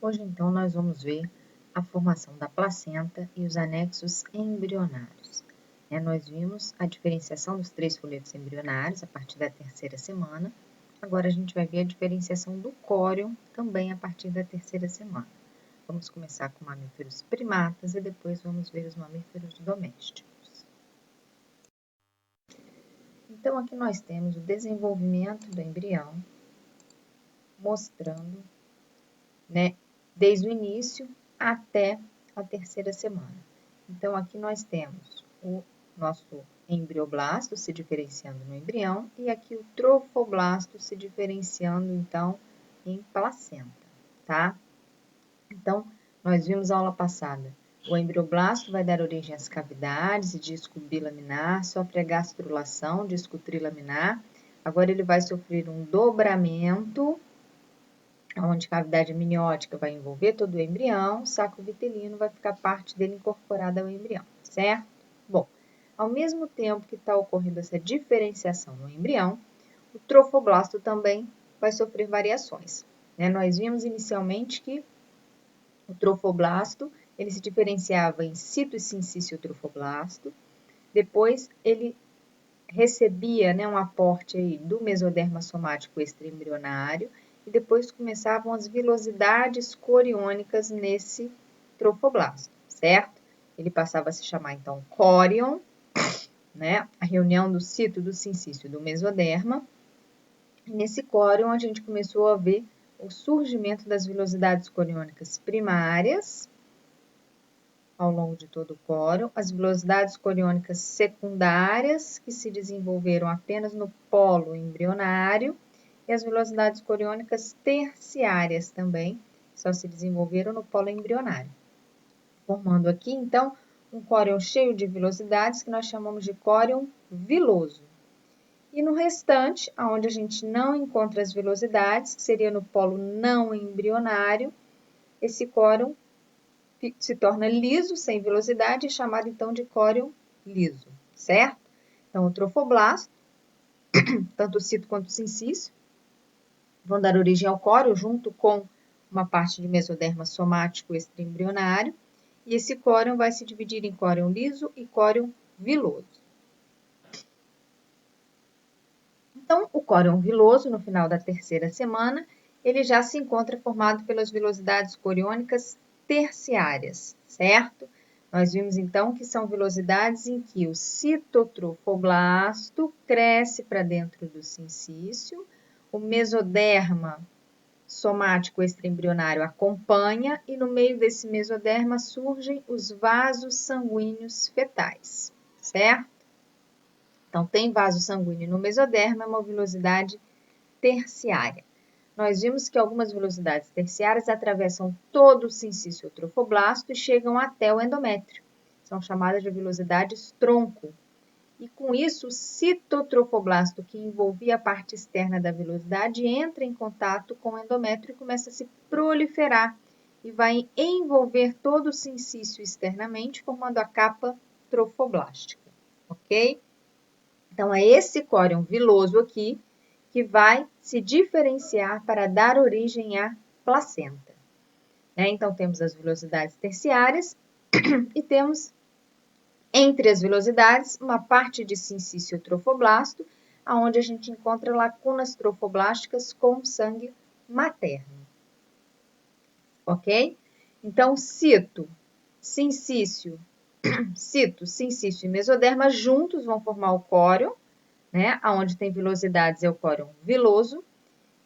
Hoje, então, nós vamos ver a formação da placenta e os anexos embrionários. Nós vimos a diferenciação dos 3 folhetos embrionários a partir da 3ª semana. Agora, a gente vai ver a diferenciação do córion também a partir da 3ª semana. Vamos começar com mamíferos primatas e depois vamos ver os mamíferos domésticos. Então, aqui nós temos o desenvolvimento do embrião, mostrando, desde o início até a 3ª semana. Então, aqui nós temos o nosso embrioblasto se diferenciando no embrião e aqui o trofoblasto se diferenciando, então, em placenta, tá? Então, nós vimos na aula passada, o embrioblasto vai dar origem às cavidades e disco bilaminar, sofre a gastrulação, disco trilaminar. Agora, ele vai sofrer um dobramento, onde a cavidade amniótica vai envolver todo o embrião, o saco vitelino vai ficar parte dele incorporada ao embrião, certo? Bom, ao mesmo tempo que está ocorrendo essa diferenciação no embrião, o trofoblasto também vai sofrer variações. Nós vimos inicialmente que o trofoblasto, ele se diferenciava em cito e sincício trofoblasto, depois ele recebia um aporte aí do mesoderma somático extraembrionário, e depois começavam as vilosidades coriônicas nesse trofoblasto, certo? Ele passava a se chamar, então, córion, a reunião do cito, do sincício e do mesoderma. E nesse córion, a gente começou a ver o surgimento das vilosidades coriônicas primárias, ao longo de todo o córion, as vilosidades coriônicas secundárias, que se desenvolveram apenas no polo embrionário, e as vilosidades coriônicas terciárias também, só se desenvolveram no polo embrionário. Formando aqui, então, um córion cheio de vilosidades, que nós chamamos de córion viloso. E no restante, onde a gente não encontra as vilosidades, que seria no polo não embrionário, esse córion se torna liso, sem vilosidade, chamado então de córion liso, certo? Então, o trofoblasto, tanto o cito quanto o sincício, vão dar origem ao córion junto com uma parte de mesoderma somático extraembrionário, e esse córion vai se dividir em córion liso e córion viloso. Então, o córion viloso, no final da 3ª semana, ele já se encontra formado pelas vilosidades coriônicas terciárias, certo? Nós vimos, então, que são vilosidades em que o citotrofoblasto cresce para dentro do sincício, o mesoderma somático extraembrionário acompanha e no meio desse mesoderma surgem os vasos sanguíneos fetais, certo? Então, tem vaso sanguíneo no mesoderma, é uma vilosidade terciária. Nós vimos que algumas vilosidades terciárias atravessam todo o sincício trofoblasto e chegam até o endométrio. São chamadas de vilosidades tronco. E com isso, o citotrofoblasto, que envolvia a parte externa da vilosidade, entra em contato com o endométrio e começa a se proliferar e vai envolver todo o sincício externamente, formando a capa trofoblástica, ok? Então, é esse córion viloso aqui que vai se diferenciar para dar origem à placenta. Então, temos as vilosidades terciárias e temos, entre as vilosidades, uma parte de sincício trofoblasto, onde a gente encontra lacunas trofoblásticas com sangue materno. Ok? Então, cito, sincício e mesoderma juntos vão formar o córion, onde tem vilosidades é o córion viloso.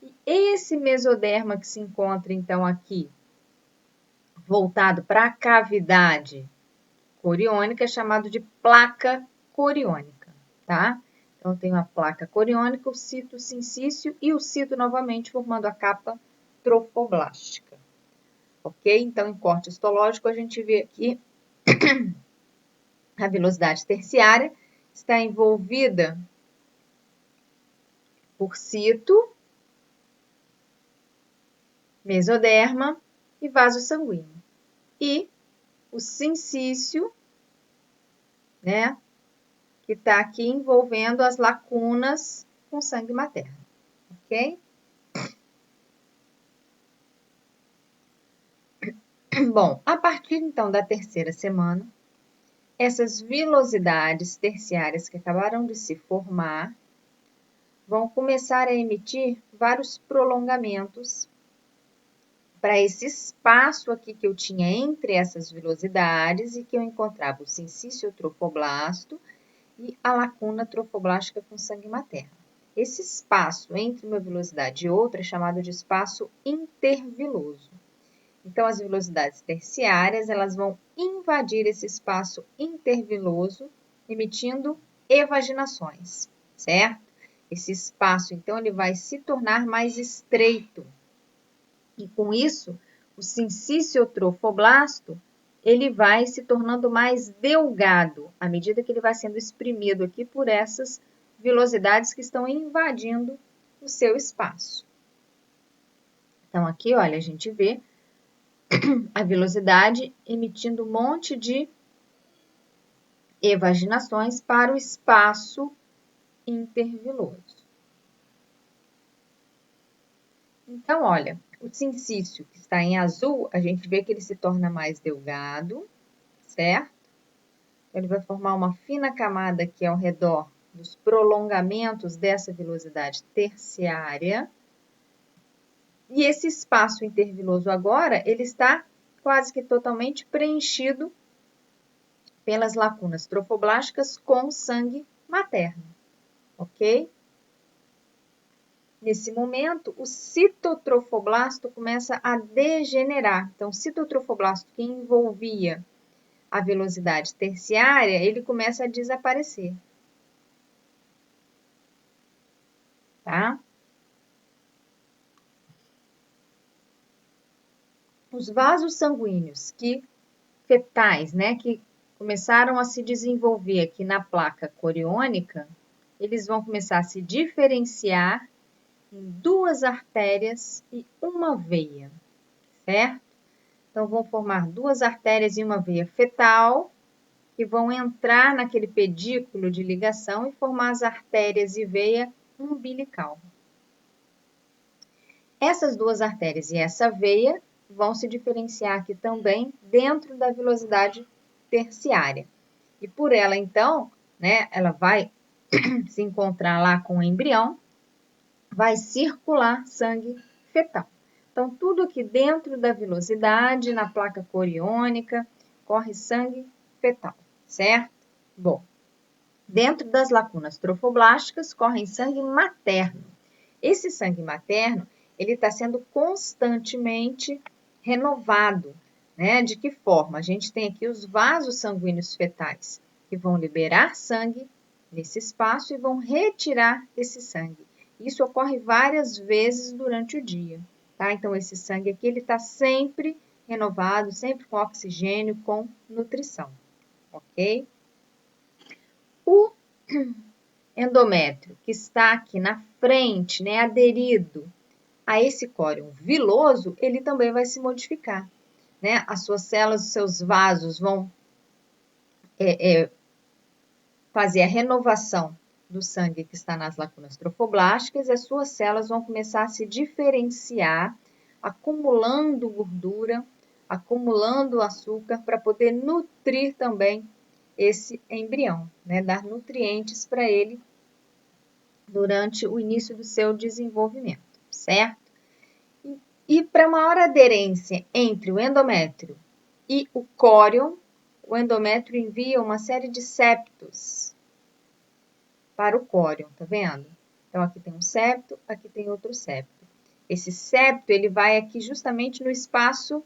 E esse mesoderma que se encontra, então, aqui, voltado para a cavidade coriônica, é chamado de placa coriônica, tá? Então, eu tenho a placa coriônica, o cito sincício e o cito novamente, formando a capa trofoblástica. Ok? Então, em corte histológico, a gente vê aqui a velocidade terciária está envolvida por cito, mesoderma e vaso sanguíneo. E o sincício, que está aqui envolvendo as lacunas com sangue materno, ok? Bom, a partir então da terceira semana, essas vilosidades terciárias que acabaram de se formar vão começar a emitir vários prolongamentos para esse espaço aqui que eu tinha entre essas vilosidades e que eu encontrava o sincício trofoblasto e a lacuna trofoblástica com sangue materno. Esse espaço entre uma vilosidade e outra é chamado de espaço interviloso. Então, as vilosidades terciárias, elas vão invadir esse espaço interviloso, emitindo evaginações, certo? Esse espaço, então, ele vai se tornar mais estreito. E com isso, o sincício trofoblasto, ele vai se tornando mais delgado, à medida que ele vai sendo exprimido aqui por essas vilosidades que estão invadindo o seu espaço. Então, aqui, olha, a gente vê a vilosidade emitindo um monte de evaginações para o espaço interviloso. Então, olha, o sincício que está em azul, a gente vê que ele se torna mais delgado, certo? Ele vai formar uma fina camada aqui ao redor dos prolongamentos dessa vilosidade terciária. E esse espaço interviloso agora, ele está quase que totalmente preenchido pelas lacunas trofoblásticas com sangue materno, ok? Nesse momento, o citotrofoblasto começa a degenerar. Então, o citotrofoblasto que envolvia a velocidade terciária, ele começa a desaparecer. Tá? Os vasos sanguíneos fetais, né, que começaram a se desenvolver aqui na placa coriônica, eles vão começar a se diferenciar em 2 artérias e uma veia, certo? Então, vão formar 2 artérias e uma veia fetal, que vão entrar naquele pedículo de ligação e formar as artérias e veia umbilical. Essas 2 artérias e essa veia vão se diferenciar aqui também dentro da vilosidade terciária. E por ela, então, né, ela vai se encontrar lá com o embrião, vai circular sangue fetal. Então, tudo aqui dentro da vilosidade, na placa coriônica, corre sangue fetal, certo? Bom, dentro das lacunas trofoblásticas, corre sangue materno. Esse sangue materno, ele está sendo constantemente renovado, né? De que forma? A gente tem aqui os vasos sanguíneos fetais, que vão liberar sangue nesse espaço e vão retirar esse sangue. Isso ocorre várias vezes durante o dia, tá? Então, esse sangue aqui, ele está sempre renovado, sempre com oxigênio, com nutrição, ok? O endométrio, que está aqui na frente, né, aderido a esse córeo viloso, ele também vai se modificar, né? As suas células, os seus vasos vão fazer a renovação do sangue que está nas lacunas trofoblásticas e as suas células vão começar a se diferenciar, acumulando gordura, acumulando açúcar para poder nutrir também esse embrião, né? Dar nutrientes para ele durante o início do seu desenvolvimento, certo? E para maior aderência entre o endométrio e o córion, o endométrio envia uma série de septos para o córion, tá vendo? Então, aqui tem um septo, aqui tem outro septo. Esse septo, ele vai aqui justamente no espaço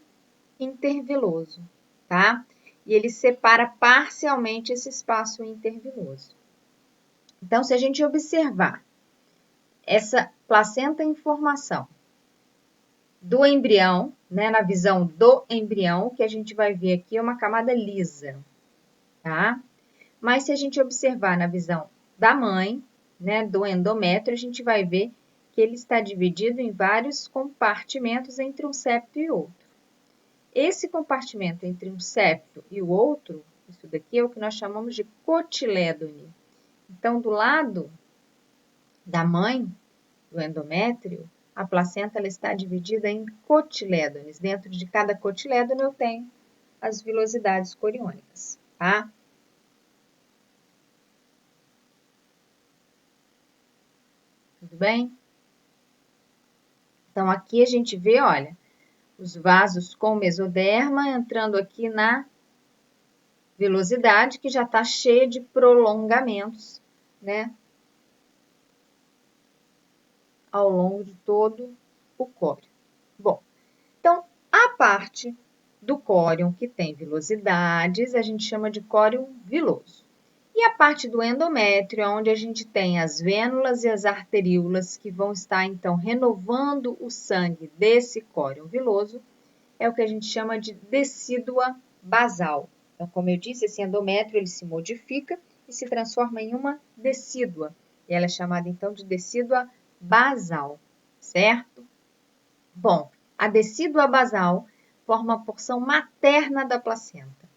interviloso, tá? E ele separa parcialmente esse espaço interviloso. Então, se a gente observar essa placenta em formação do embrião, né, na visão do embrião, o que a gente vai ver aqui é uma camada lisa, tá? Mas se a gente observar na visão da mãe, né, do endométrio, a gente vai ver que ele está dividido em vários compartimentos entre um septo e outro. Esse compartimento entre um septo e o outro, isso daqui é o que nós chamamos de cotilédone. Então, do lado da mãe, do endométrio, A placenta ela está dividida em cotilédones. Dentro de cada cotilédone eu tenho as vilosidades coriônicas, tá? Tudo bem? Então, aqui a gente vê, olha, os vasos com mesoderma entrando aqui na vilosidade, que já está cheia de prolongamentos, né? Ao longo de todo o córeo. Bom, então, a parte do córion que tem vilosidades, a gente chama de córion viloso. E a parte do endométrio, onde a gente tem as vênulas e as arteríolas, que vão estar, então, renovando o sangue desse córion viloso, é o que a gente chama de decídua basal. Então, como eu disse, esse endométrio ele se modifica e se transforma em uma decídua. E ela é chamada, então, de decídua basal, certo? Bom, a decídua basal forma a porção materna da placenta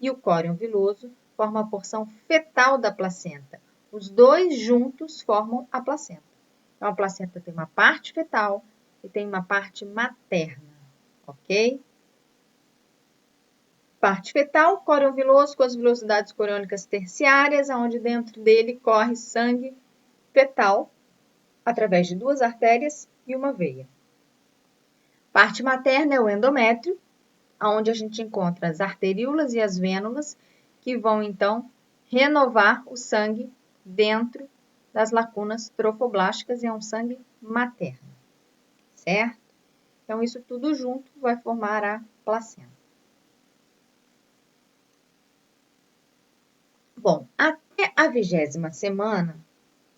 e o córion viloso forma a porção fetal da placenta. Os dois juntos formam a placenta. Então, a placenta tem uma parte fetal e tem uma parte materna, ok? Parte fetal, córion viloso com as vilosidades coriônicas terciárias, onde dentro dele corre sangue fetal através de 2 artérias e uma veia. Parte materna é o endométrio, onde a gente encontra as arteríolas e as vênulas, que vão, então, renovar o sangue dentro das lacunas trofoblásticas, e é um sangue materno, certo? Então, isso tudo junto vai formar a placenta. Bom, até a 20ª semana,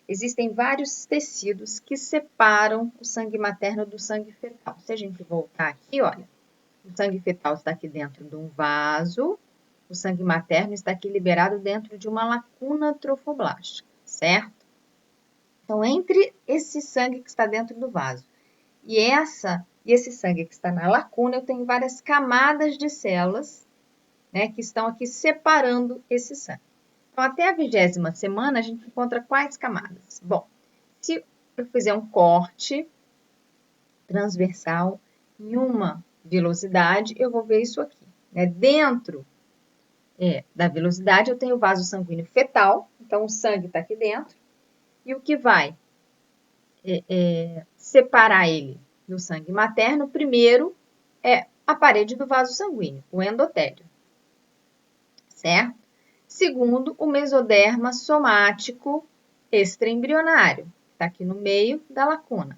existem vários tecidos que separam o sangue materno do sangue fetal. Se a gente voltar aqui, olha, o sangue fetal está aqui dentro de um vaso, o sangue materno está aqui liberado dentro de uma lacuna trofoblástica, certo? Então, entre esse sangue que está dentro do vaso e esse sangue que está na lacuna, eu tenho várias camadas de células, né, que estão aqui separando esse sangue. Então, até a 20ª semana, a gente encontra quais camadas? Bom, se eu fizer um corte transversal em uma vilosidade, eu vou ver isso aqui, né? Dentro da vilosidade, eu tenho o vaso sanguíneo fetal, então o sangue está aqui dentro, e o que vai separar ele do sangue materno, primeiro, é a parede do vaso sanguíneo, o endotélio, certo? Segundo, o mesoderma somático extraembrionário, que está aqui no meio da lacuna.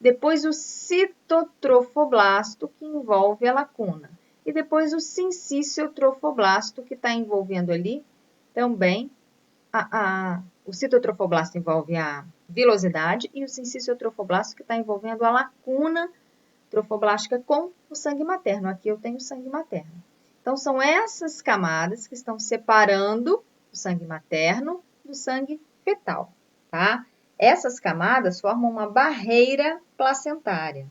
Depois, o citotrofoblasto, que envolve a lacuna. E depois, o sincíciotrofoblasto, que está envolvendo ali também o citotrofoblasto envolve a vilosidade e o sincíciotrofoblasto que está envolvendo a lacuna trofoblástica com o sangue materno. Aqui eu tenho sangue materno. Então, são essas camadas que estão separando o sangue materno do sangue fetal, tá? Essas camadas formam uma barreira placentária.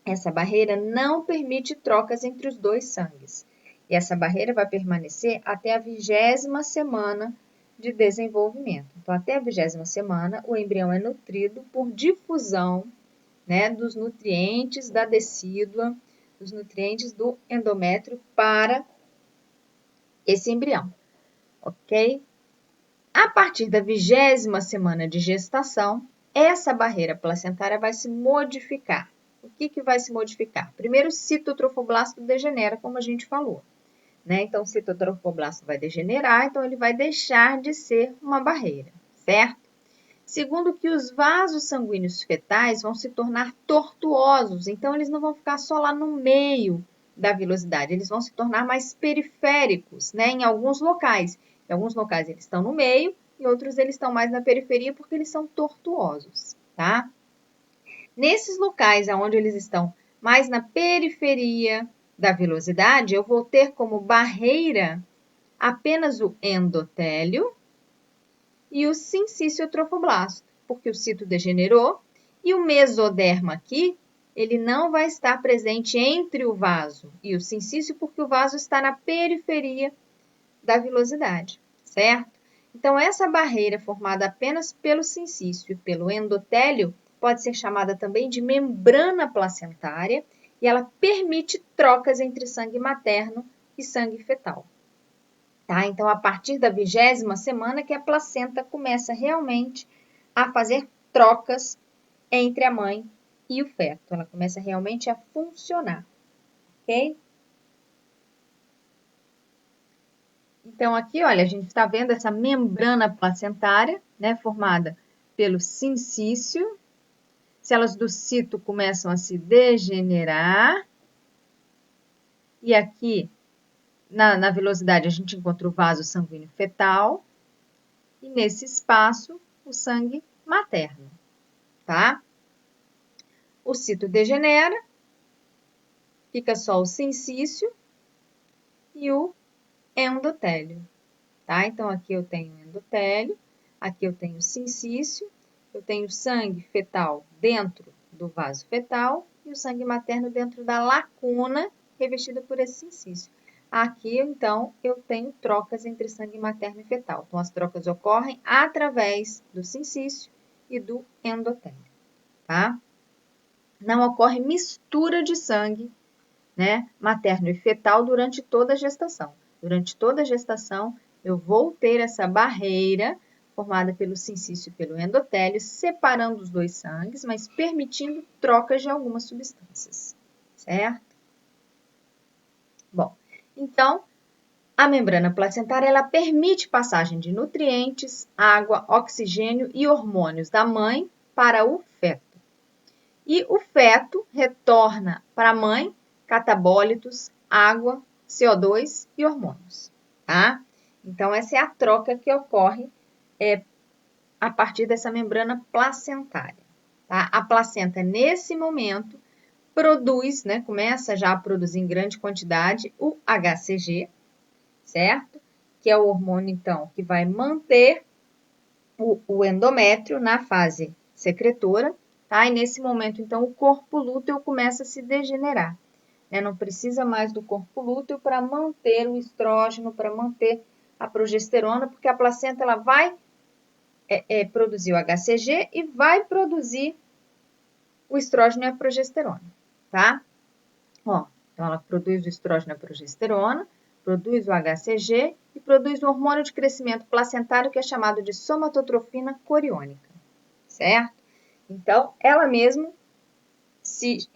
Essa barreira não permite trocas entre os dois sangues. E essa barreira vai permanecer até a 20ª semana de desenvolvimento. Então, até a 20ª semana, o embrião é nutrido por difusão, né, dos nutrientes da decídua, dos nutrientes do endométrio para esse embrião, ok? A partir da 20ª semana de gestação, essa barreira placentária vai se modificar. O que vai se modificar? Primeiro, o citotrofoblasto degenera, como a gente falou, né? Então, o citotrofoblasto vai degenerar, então ele vai deixar de ser uma barreira, certo? Segundo, que os vasos sanguíneos fetais vão se tornar tortuosos, então eles não vão ficar só lá no meio da vilosidade, eles vão se tornar mais periféricos, né? Em alguns locais. Em alguns locais eles estão no meio, e outros eles estão mais na periferia porque eles são tortuosos, tá? Nesses locais onde eles estão mais na periferia da vilosidade, eu vou ter como barreira apenas o endotélio e o sincíciotrofoblasto, porque o cito degenerou, e o mesoderma aqui, ele não vai estar presente entre o vaso e o sincício, porque o vaso está na periferia da vilosidade, certo? Então, essa barreira formada apenas pelo sincício e pelo endotélio pode ser chamada também de membrana placentária, e ela permite trocas entre sangue materno e sangue fetal. Tá? Então, a partir da 20ª semana que a placenta começa realmente a fazer trocas entre a mãe e o feto. Ela começa realmente a funcionar, ok? Então, aqui, olha, a gente está vendo essa membrana placentária, né, formada pelo sincício. Células do cito começam a se degenerar. E aqui, na velocidade, a gente encontra o vaso sanguíneo fetal. E nesse espaço, o sangue materno, tá? O cito degenera, fica só o sincício e o endotélio, tá? Então, aqui eu tenho endotélio, aqui eu tenho sincício, eu tenho sangue fetal dentro do vaso fetal e o sangue materno dentro da lacuna revestida por esse sincício. Aqui, então, eu tenho trocas entre sangue materno e fetal. Então, as trocas ocorrem através do sincício e do endotélio, tá? Não ocorre mistura de sangue, né, materno e fetal durante toda a gestação. Durante toda a gestação, eu vou ter essa barreira formada pelo sincício e pelo endotélio, separando os dois sangues, mas permitindo trocas de algumas substâncias, certo? Bom, então, a membrana placentária, ela permite passagem de nutrientes, água, oxigênio e hormônios da mãe para o feto. E o feto retorna para a mãe catabólitos, água, CO2 e hormônios, tá? Então, essa é a troca que ocorre a partir dessa membrana placentária, tá? A placenta, nesse momento, produz, né, começa já a produzir em grande quantidade o HCG, certo? Que é o hormônio, então, que vai manter o endométrio na fase secretora, tá? E nesse momento, então, o corpo lúteo começa a se degenerar, né? Não precisa mais do corpo lúteo para manter o estrógeno, para manter a progesterona, porque a placenta ela vai produzir o HCG e vai produzir o estrógeno e a progesterona, tá? Ó, então, ela produz o estrógeno e a progesterona, produz o HCG e produz o hormônio de crescimento placentário, que é chamado de somatotrofina coriônica, certo? Então, ela mesmo se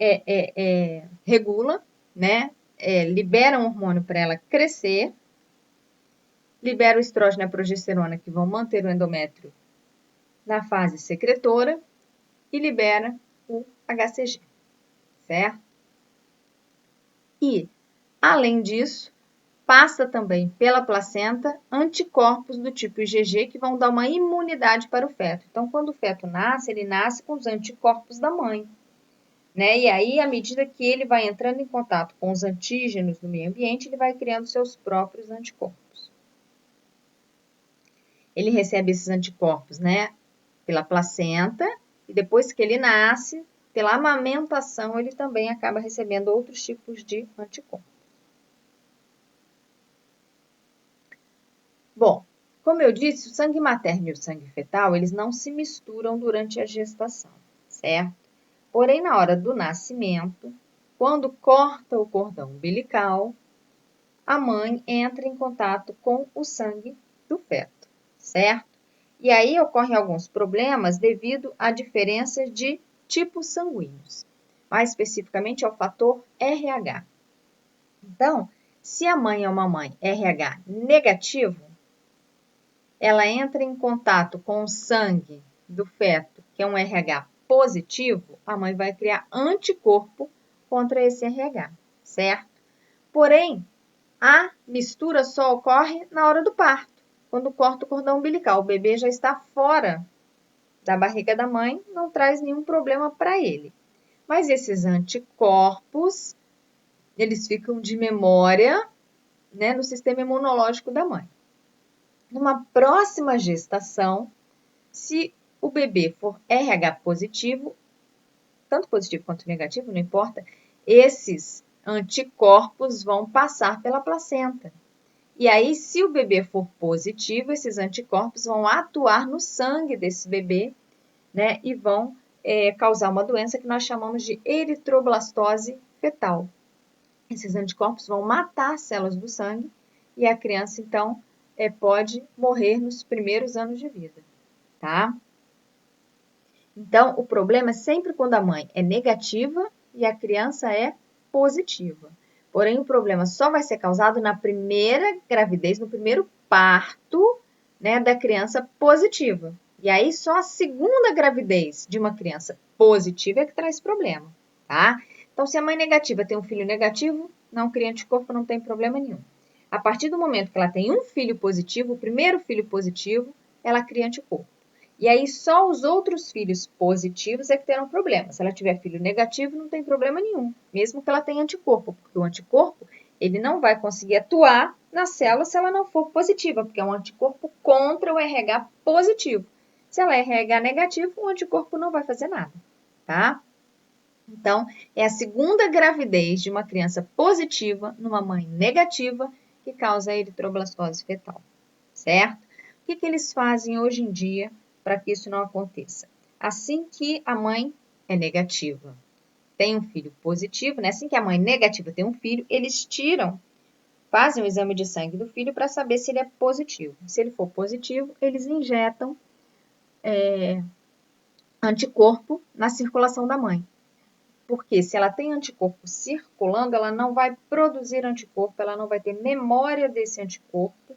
regula, né? Libera um hormônio para ela crescer, libera o estrógeno e a progesterona, que vão manter o endométrio na fase secretora, e libera o HCG, certo? E, além disso, passa também pela placenta anticorpos do tipo IgG que vão dar uma imunidade para o feto. Então, quando o feto nasce, ele nasce com os anticorpos da mãe, né? E aí, à medida que ele vai entrando em contato com os antígenos do meio ambiente, ele vai criando seus próprios anticorpos. Ele recebe esses anticorpos, né, pela placenta, e depois que ele nasce, pela amamentação, ele também acaba recebendo outros tipos de anticorpos. Bom, como eu disse, o sangue materno e o sangue fetal, eles não se misturam durante a gestação, certo? Porém, na hora do nascimento, quando corta o cordão umbilical, a mãe entra em contato com o sangue do feto, certo? E aí ocorrem alguns problemas devido à diferença de tipos sanguíneos, mais especificamente ao fator RH. Então, se a mãe é uma mãe RH negativo, ela entra em contato com o sangue do feto, que é um RH positivo, a mãe vai criar anticorpo contra esse RH, certo? Porém, a mistura só ocorre na hora do parto, quando corta o cordão umbilical. O bebê já está fora da barriga da mãe, não traz nenhum problema para ele. Mas esses anticorpos, eles ficam de memória, né, no sistema imunológico da mãe. Numa próxima gestação, se o bebê for RH positivo, tanto positivo quanto negativo, não importa, esses anticorpos vão passar pela placenta. E aí, se o bebê for positivo, esses anticorpos vão atuar no sangue desse bebê, né, e vão causar uma doença que nós chamamos de eritroblastose fetal. Esses anticorpos vão matar as células do sangue e a criança, então, pode morrer nos primeiros anos de vida, tá? Então, o problema é sempre quando a mãe é negativa e a criança é positiva. Porém, o problema só vai ser causado na primeira gravidez, no primeiro parto, né, da criança positiva. E aí, só a segunda gravidez de uma criança positiva é que traz problema, tá? Então, se a mãe negativa tem um filho negativo, não cria anticorpo, não tem problema nenhum. A partir do momento que ela tem um filho positivo, o primeiro filho positivo, ela cria anticorpo. E aí, só os outros filhos positivos é que terão problema. Se ela tiver filho negativo, não tem problema nenhum, mesmo que ela tenha anticorpo, porque o anticorpo, ele não vai conseguir atuar na célula se ela não for positiva, porque é um anticorpo contra o RH positivo. Se ela é RH negativo, o anticorpo não vai fazer nada, tá? Então, é a segunda gravidez de uma criança positiva numa mãe negativa que causa a eritroblastose fetal, certo? O que eles fazem hoje em dia para que isso não aconteça? Assim que a mãe é negativa, tem um filho positivo, né? Assim que a mãe negativa tem um filho, eles fazem o exame de sangue do filho para saber se ele é positivo. Se ele for positivo, eles injetam anticorpo na circulação da mãe. Porque se ela tem anticorpo circulando, ela não vai produzir anticorpo, ela não vai ter memória desse anticorpo.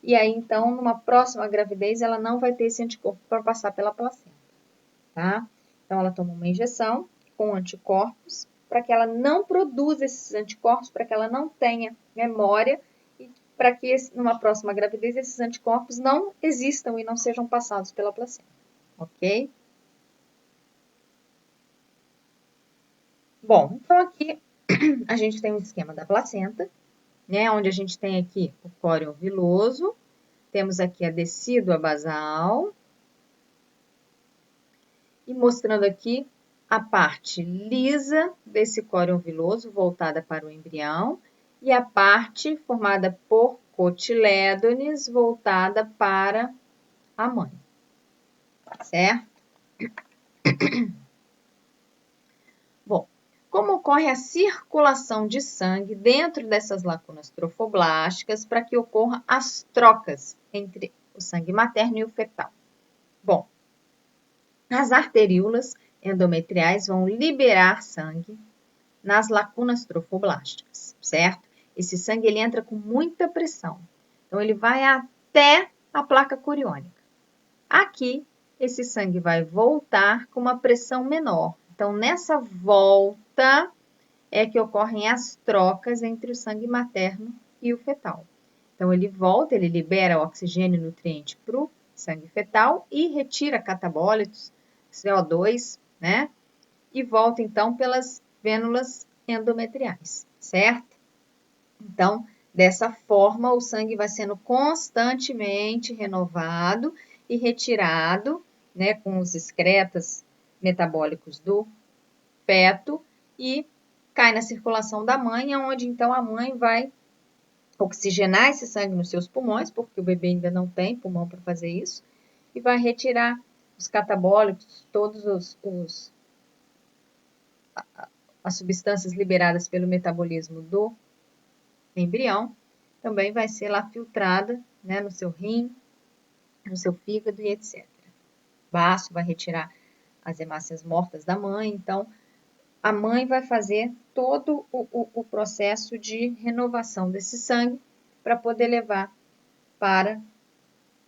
E aí, então, numa próxima gravidez, ela não vai ter esse anticorpo para passar pela placenta, tá? Então, ela toma uma injeção com anticorpos para que ela não produza esses anticorpos, para que ela não tenha memória e para que numa próxima gravidez esses anticorpos não existam e não sejam passados pela placenta, ok? Bom, então aqui a gente tem um esquema da placenta, né? Onde a gente tem aqui o córeo viloso, temos aqui a decídua basal, e mostrando aqui a parte lisa desse córeo viloso voltada para o embrião e a parte formada por cotilédones voltada para a mãe, certo? Bom, como ocorre a circulação de sangue dentro dessas lacunas trofoblásticas para que ocorram as trocas entre o sangue materno e o fetal? Bom, as arteríolas endometriais vão liberar sangue nas lacunas trofoblásticas, certo? Esse sangue ele entra com muita pressão, então ele vai até a placa coriônica. Aqui, esse sangue vai voltar com uma pressão menor. Então, nessa volta é que ocorrem as trocas entre o sangue materno e o fetal. Então, ele volta, ele libera oxigênio e nutriente para o sangue fetal e retira catabólitos, CO2, né? E volta, então, pelas vênulas endometriais, certo? Então, dessa forma, o sangue vai sendo constantemente renovado e retirado, né, com os excretas metabólicos do feto e cai na circulação da mãe, onde então a mãe vai oxigenar esse sangue nos seus pulmões, porque o bebê ainda não tem pulmão para fazer isso, e vai retirar os catabólicos, todos as substâncias liberadas pelo metabolismo do embrião, também vai ser lá filtrada, né, no seu rim, no seu fígado e etc. Baço vai retirar as hemácias mortas da mãe, então a mãe vai fazer todo o processo de renovação desse sangue para poder levar para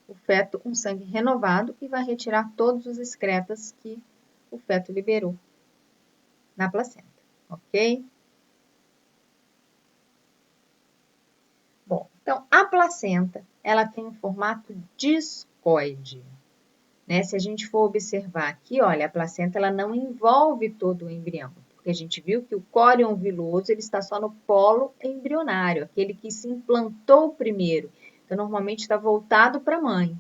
o feto um sangue renovado e vai retirar todos os excretas que o feto liberou na placenta, ok? Bom, então a placenta, ela tem um formato discoide, né? Se a gente for observar aqui, olha, a placenta ela não envolve todo o embrião, porque a gente viu que o córion viloso ele está só no polo embrionário, aquele que se implantou primeiro. Então, normalmente está voltado para a mãe.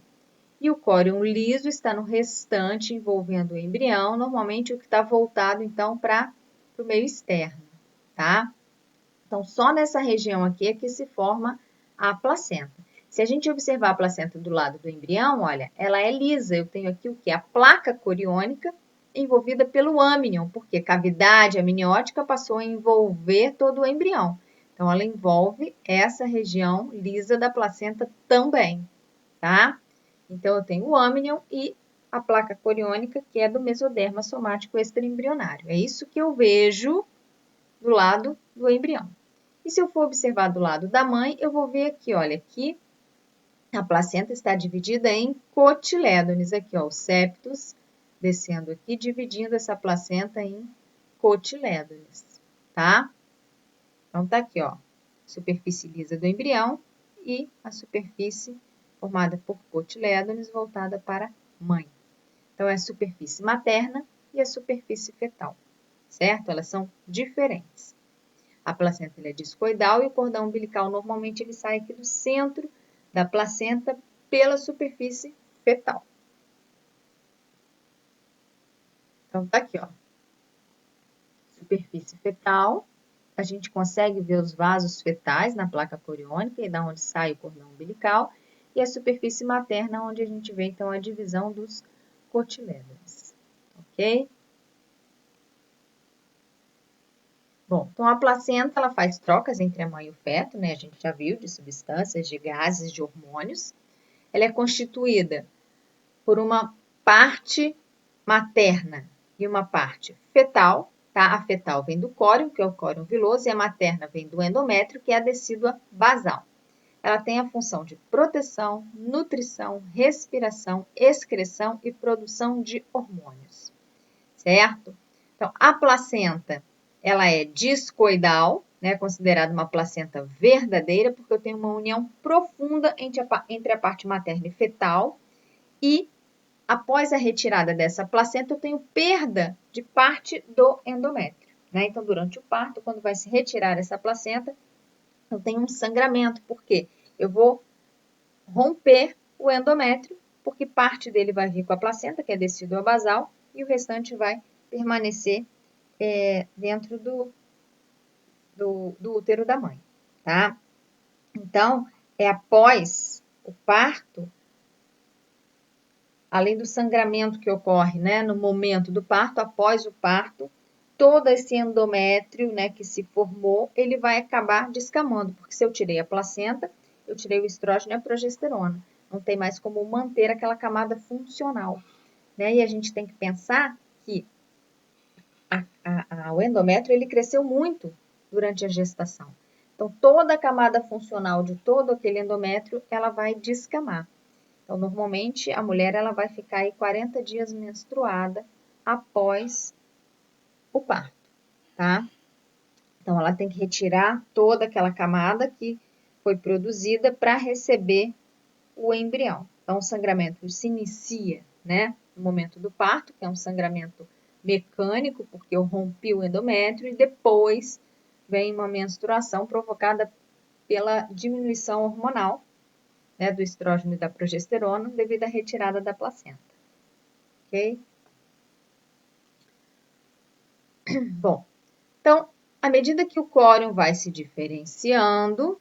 E o córion liso está no restante, envolvendo o embrião, normalmente o que está voltado, então, para o meio externo, tá? Então, só nessa região aqui é que se forma a placenta. Se a gente observar a placenta do lado do embrião, olha, ela é lisa. Eu tenho aqui o que? A placa coriônica envolvida pelo amnion, porque a cavidade amniótica passou a envolver todo o embrião. Então, ela envolve essa região lisa da placenta também, tá? Então, eu tenho o amnion e a placa coriônica, que é do mesoderma somático extraembrionário. É isso que eu vejo do lado do embrião. E se eu for observar do lado da mãe, eu vou ver aqui, olha, aqui a placenta está dividida em cotilédones, aqui, ó, o septus descendo aqui, dividindo essa placenta em cotilédones, tá? Então, tá aqui, ó, superfície lisa do embrião e a superfície formada por cotilédones voltada para a mãe. Então, é a superfície materna e a superfície fetal, certo? Elas são diferentes. A placenta é discoidal e o cordão umbilical normalmente ele sai aqui do centro da placenta pela superfície fetal. Então, tá aqui, ó. Superfície fetal. A gente consegue ver os vasos fetais na placa coriônica e da onde sai o cordão umbilical. E a superfície materna, onde a gente vê, então, a divisão dos cotilédones. Ok? Bom, então a placenta, ela faz trocas entre a mãe e o feto, né? A gente já viu, de substâncias, de gases, de hormônios. Ela é constituída por uma parte materna e uma parte fetal, tá? A fetal vem do córeo, que é o córeo viloso, e a materna vem do endométrio, que é a decídua basal. Ela tem a função de proteção, nutrição, respiração, excreção e produção de hormônios, certo? Então, a placenta, ela é discoidal, né? Considerada uma placenta verdadeira, porque eu tenho uma união profunda entre a parte materna e fetal e após a retirada dessa placenta, eu tenho perda de parte do endométrio, né? Então, durante o parto, quando vai se retirar essa placenta, eu tenho um sangramento, porque eu vou romper o endométrio, porque parte dele vai vir com a placenta, que é decídua basal, e o restante vai permanecer dentro do útero da mãe, tá? Então, após o parto, além do sangramento que ocorre, né, no momento do parto, após o parto, todo esse endométrio, né, que se formou, ele vai acabar descamando, porque se eu tirei a placenta, eu tirei o estrógeno e a progesterona. Não tem mais como manter aquela camada funcional, né? E a gente tem que pensar que o endométrio, ele cresceu muito durante a gestação. Então, toda a camada funcional de todo aquele endométrio, ela vai descamar. Então, normalmente, a mulher ela vai ficar aí 40 dias menstruada após o parto, tá? Então, ela tem que retirar toda aquela camada que foi produzida para receber o embrião. Então, o sangramento se inicia, né, no momento do parto, que é um sangramento mecânico, porque eu rompi o endométrio, e depois vem uma menstruação provocada pela diminuição hormonal, né, do estrógeno e da progesterona devido à retirada da placenta, ok? Bom, então, à medida que o córeo vai se diferenciando,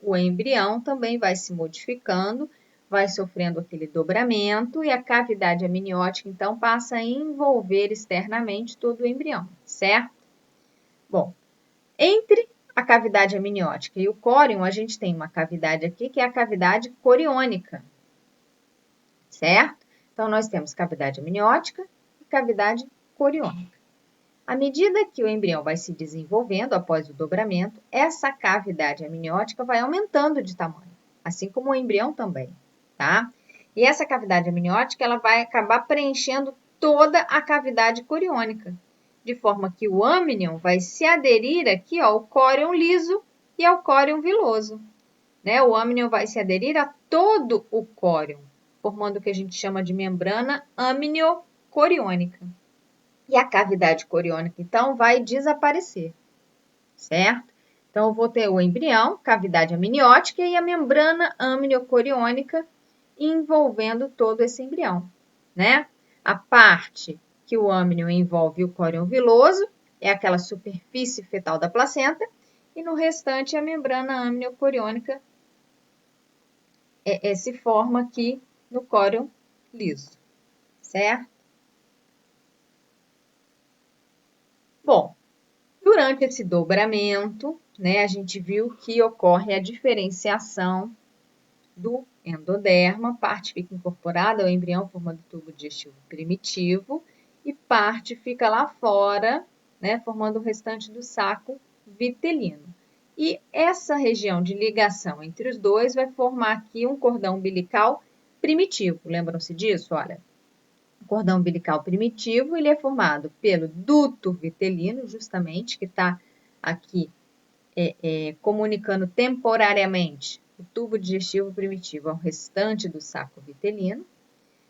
o embrião também vai se modificando, vai sofrendo aquele dobramento e a cavidade amniótica, então, passa a envolver externamente todo o embrião, certo? Bom, entre a cavidade amniótica e o córeo, a gente tem uma cavidade aqui que é a cavidade coriônica, certo? Então, nós temos cavidade amniótica e cavidade coriônica. À medida que o embrião vai se desenvolvendo após o dobramento, essa cavidade amniótica vai aumentando de tamanho, assim como o embrião também, tá? E essa cavidade amniótica, ela vai acabar preenchendo toda a cavidade coriônica, de forma que o amnion vai se aderir aqui ao córeo liso e ao córeo viloso, né? O amnion vai se aderir a todo o córeo, formando o que a gente chama de membrana amniocoriônica. E a cavidade coriônica, então, vai desaparecer, certo? Então, eu vou ter o embrião, cavidade amniótica e a membrana amniocoriônica envolvendo todo esse embrião, né? A parte que o amnion envolve o córeo viloso é aquela superfície fetal da placenta e no restante a membrana amniocoriônica se forma aqui no córeo liso, certo? Bom, durante esse dobramento, né, a gente viu que ocorre a diferenciação do endoderma, parte fica incorporada ao embrião formando tubo digestivo primitivo e parte fica lá fora, né, formando o restante do saco vitelino. E essa região de ligação entre os dois vai formar aqui um cordão umbilical primitivo. Lembram-se disso? Olha, o cordão umbilical primitivo ele é formado pelo duto vitelino, justamente, que está aqui comunicando temporariamente o tubo digestivo primitivo ao restante do saco vitelino.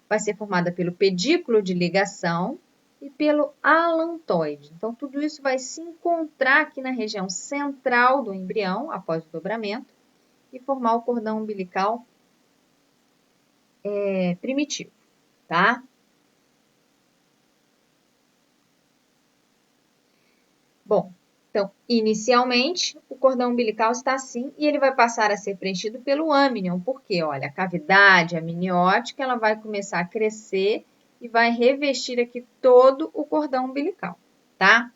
Vai ser formada pelo pedículo de ligação e pelo alantoide. Então, tudo isso vai se encontrar aqui na região central do embrião, após o dobramento, e formar o cordão umbilical primitivo, tá? Bom, então, inicialmente, o cordão umbilical está assim e ele vai passar a ser preenchido pelo âmnion, porque, olha, a cavidade amniótica ela vai começar a crescer e vai revestir aqui todo o cordão umbilical, tá?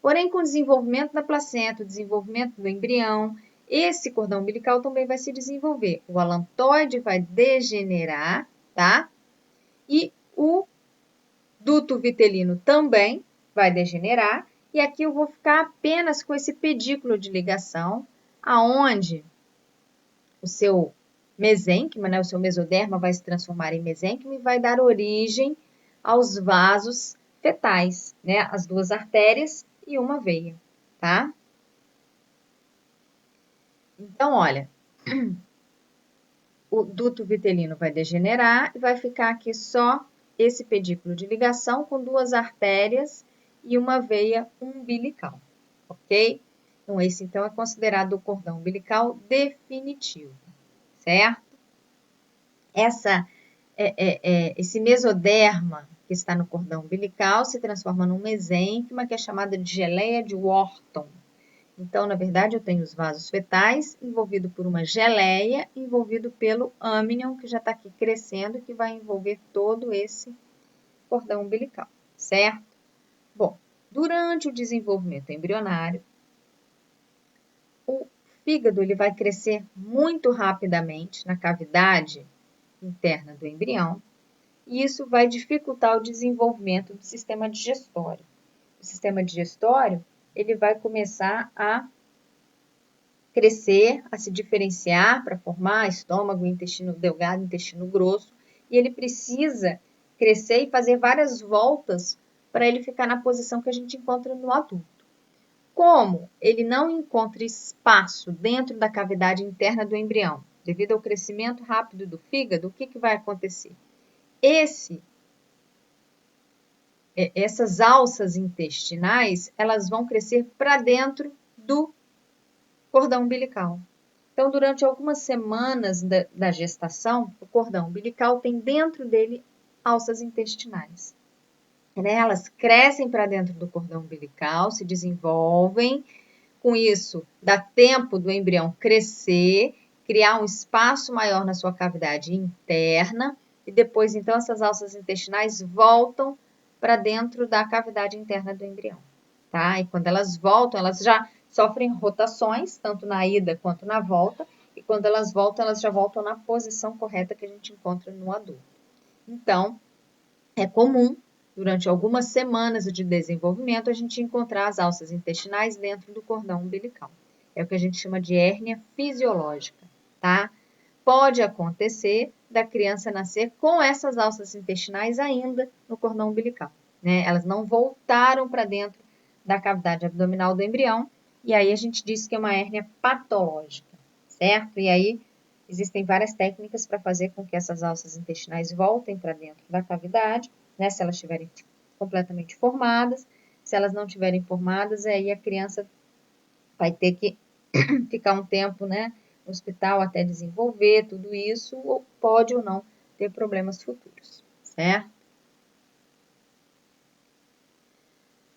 Porém, com o desenvolvimento da placenta, o desenvolvimento do embrião, esse cordão umbilical também vai se desenvolver. O alantoide vai degenerar, tá? E o duto vitelino também vai degenerar. E aqui eu vou ficar apenas com esse pedículo de ligação, aonde o seu mesênquima, né, o seu mesoderma vai se transformar em mesênquima e vai dar origem aos vasos fetais, né, as duas artérias e uma veia, tá? Então, olha, o duto vitelino vai degenerar e vai ficar aqui só esse pedículo de ligação com duas artérias e uma veia umbilical, ok? Então, esse então é considerado o cordão umbilical definitivo, certo? Esse mesoderma que está no cordão umbilical se transforma num mesênquima que é chamada de geleia de Wharton. Então, na verdade, eu tenho os vasos fetais envolvido por uma geleia, envolvido pelo âmnion, que já está aqui crescendo, que vai envolver todo esse cordão umbilical, certo? Bom, durante o desenvolvimento embrionário, o fígado ele vai crescer muito rapidamente na cavidade interna do embrião, e isso vai dificultar o desenvolvimento do sistema digestório. O sistema digestório ele vai começar a crescer, a se diferenciar para formar estômago, intestino delgado, intestino grosso, e ele precisa crescer e fazer várias voltas para ele ficar na posição que a gente encontra no adulto. Como ele não encontra espaço dentro da cavidade interna do embrião, devido ao crescimento rápido do fígado, o que vai acontecer? Essas alças intestinais, elas vão crescer para dentro do cordão umbilical. Então, durante algumas semanas da gestação, o cordão umbilical tem dentro dele alças intestinais. Elas crescem para dentro do cordão umbilical, se desenvolvem. Com isso, dá tempo do embrião crescer, criar um espaço maior na sua cavidade interna e depois, então, essas alças intestinais voltam para dentro da cavidade interna do embrião, tá? E quando elas voltam, elas já sofrem rotações, tanto na ida quanto na volta, e quando elas voltam, elas já voltam na posição correta que a gente encontra no adulto. Então, é comum, durante algumas semanas de desenvolvimento, a gente encontrar as alças intestinais dentro do cordão umbilical. É o que a gente chama de hérnia fisiológica, tá? Pode acontecer da criança nascer com essas alças intestinais ainda no cordão umbilical, né? Elas não voltaram para dentro da cavidade abdominal do embrião, e aí a gente diz que é uma hérnia patológica, certo? E aí existem várias técnicas para fazer com que essas alças intestinais voltem para dentro da cavidade, né? Se elas estiverem completamente formadas, se elas não estiverem formadas, aí a criança vai ter que ficar um tempo, né, no hospital até desenvolver tudo isso, ou pode ou não ter problemas futuros, certo?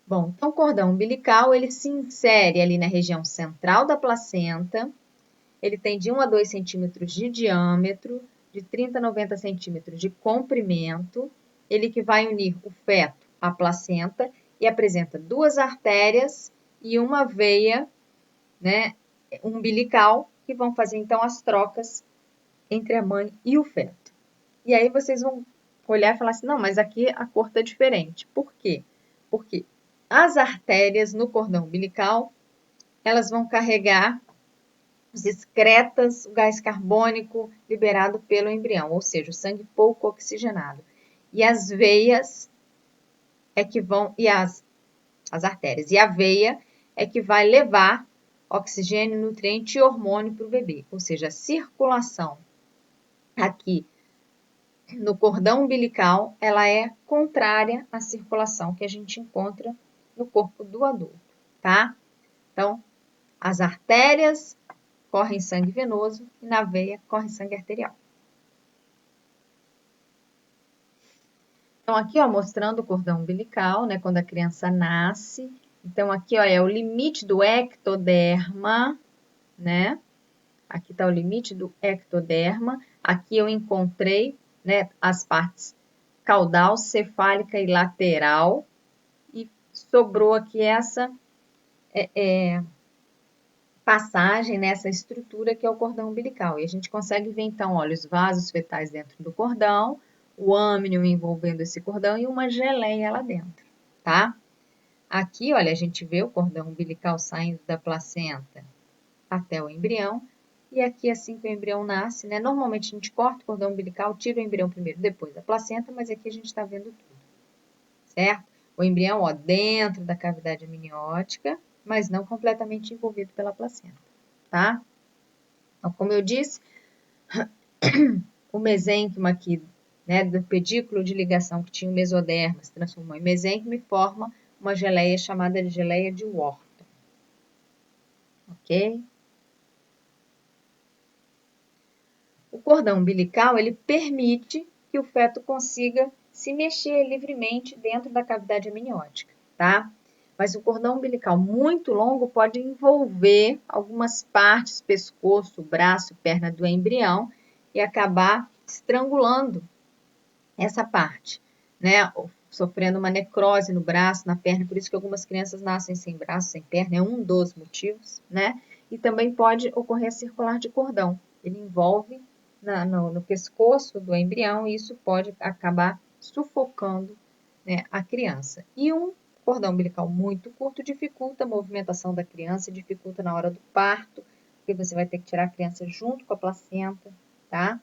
Bom, então o cordão umbilical, ele se insere ali na região central da placenta, ele tem de 1 a 2 centímetros de diâmetro, de 30 a 90 centímetros de comprimento, ele que vai unir o feto à placenta e apresenta 2 artérias e uma veia, né, umbilical, que vão fazer então as trocas entre a mãe e o feto. E aí vocês vão olhar e falar assim, não, mas aqui a cor está diferente. Por quê? Porque as artérias no cordão umbilical, elas vão carregar os excretas, o gás carbônico liberado pelo embrião, ou seja, o sangue pouco oxigenado. E as veias é que vão, e as artérias, e a veia é que vai levar oxigênio, nutriente e hormônio para o bebê. Ou seja, a circulação aqui no cordão umbilical, ela é contrária à circulação que a gente encontra no corpo do adulto, tá? Então, as artérias correm sangue venoso e na veia corre sangue arterial. Então, aqui, ó, mostrando o cordão umbilical, né, quando a criança nasce. Então, aqui, ó, é o limite do ectoderma, né? Aqui está o limite do ectoderma. Aqui eu encontrei, né, as partes caudal, cefálica e lateral. E sobrou aqui essa passagem, nessa estrutura que é o cordão umbilical. E a gente consegue ver, então, olha, os vasos fetais dentro do cordão, o âmnio envolvendo esse cordão e uma geleia lá dentro, tá? Aqui, olha, a gente vê o cordão umbilical saindo da placenta até o embrião. E aqui, assim que o embrião nasce, né? Normalmente a gente corta o cordão umbilical, tira o embrião primeiro, depois a placenta, mas aqui a gente está vendo tudo, certo? O embrião, ó, dentro da cavidade amniótica, mas não completamente envolvido pela placenta, tá? Então, como eu disse, o mesênquima aqui, né, do pedículo de ligação que tinha o mesoderma, se transformou em mesênquima e forma uma geleia chamada de geleia de Wharton, ok? O cordão umbilical, ele permite que o feto consiga se mexer livremente dentro da cavidade amniótica, tá? Mas o cordão umbilical muito longo pode envolver algumas partes, pescoço, braço, perna do embrião e acabar estrangulando essa parte, né? Sofrendo uma necrose no braço, na perna, por isso que algumas crianças nascem sem braço, sem perna, é um dos motivos, né? E também pode ocorrer circular de cordão, ele envolve no pescoço do embrião e isso pode acabar sufocando, né, a criança. E um cordão umbilical muito curto dificulta a movimentação da criança, dificulta na hora do parto, porque você vai ter que tirar a criança junto com a placenta, tá?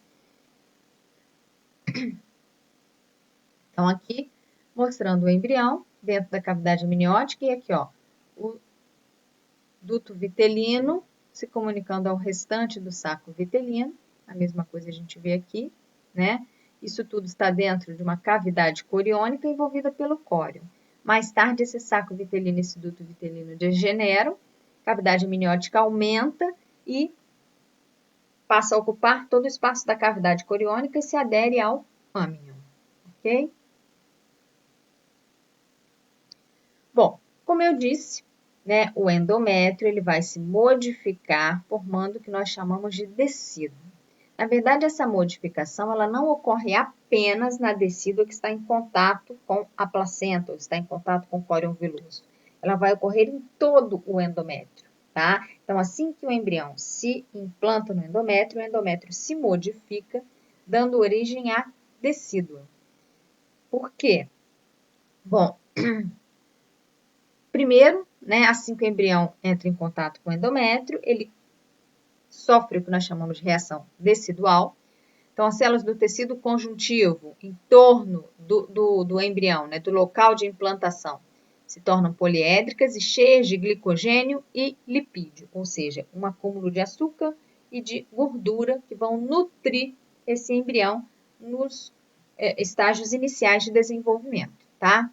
Então, aqui, mostrando o embrião dentro da cavidade amniótica e aqui, ó, o duto vitelino se comunicando ao restante do saco vitelino, a mesma coisa a gente vê aqui, né? Isso tudo está dentro de uma cavidade coriônica envolvida pelo córeo. Mais tarde, esse saco vitelino, esse duto vitelino degeneram, a cavidade amniótica aumenta e passa a ocupar todo o espaço da cavidade coriônica e se adere ao âmnion, ok? Bom, como eu disse, né, o endométrio ele vai se modificar formando o que nós chamamos de decíduo. Na verdade, essa modificação ela não ocorre apenas na decídua que está em contato com a placenta, ou está em contato com o córeo umbiloso. Ela vai ocorrer em todo o endométrio, tá? Então, assim que o embrião se implanta no endométrio, o endométrio se modifica, dando origem à decídua. Por quê? Bom, primeiro, né, assim que o embrião entra em contato com o endométrio, ele sofre o que nós chamamos de reação decidual. Então, as células do tecido conjuntivo em torno do embrião, né, do local de implantação, se tornam poliédricas e cheias de glicogênio e lipídio, ou seja, um acúmulo de açúcar e de gordura que vão nutrir esse embrião nos estágios iniciais de desenvolvimento, tá?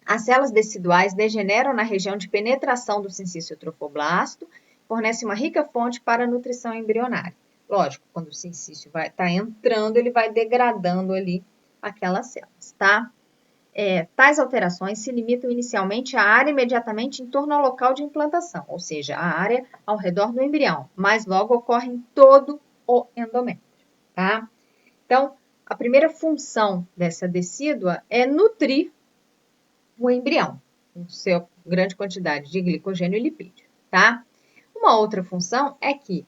As células deciduais degeneram na região de penetração do sincício trofoblasto, fornece uma rica fonte para a nutrição embrionária. Lógico, quando o sincício vai estar entrando, ele vai degradando ali aquelas células, tá? Tais alterações se limitam inicialmente à área imediatamente em torno ao local de implantação, ou seja, a área ao redor do embrião, mas logo ocorre em todo o endométrio, tá? Então, a primeira função dessa decídua é nutrir o embrião, com sua grande quantidade de glicogênio e lipídio, tá? Uma outra função é que,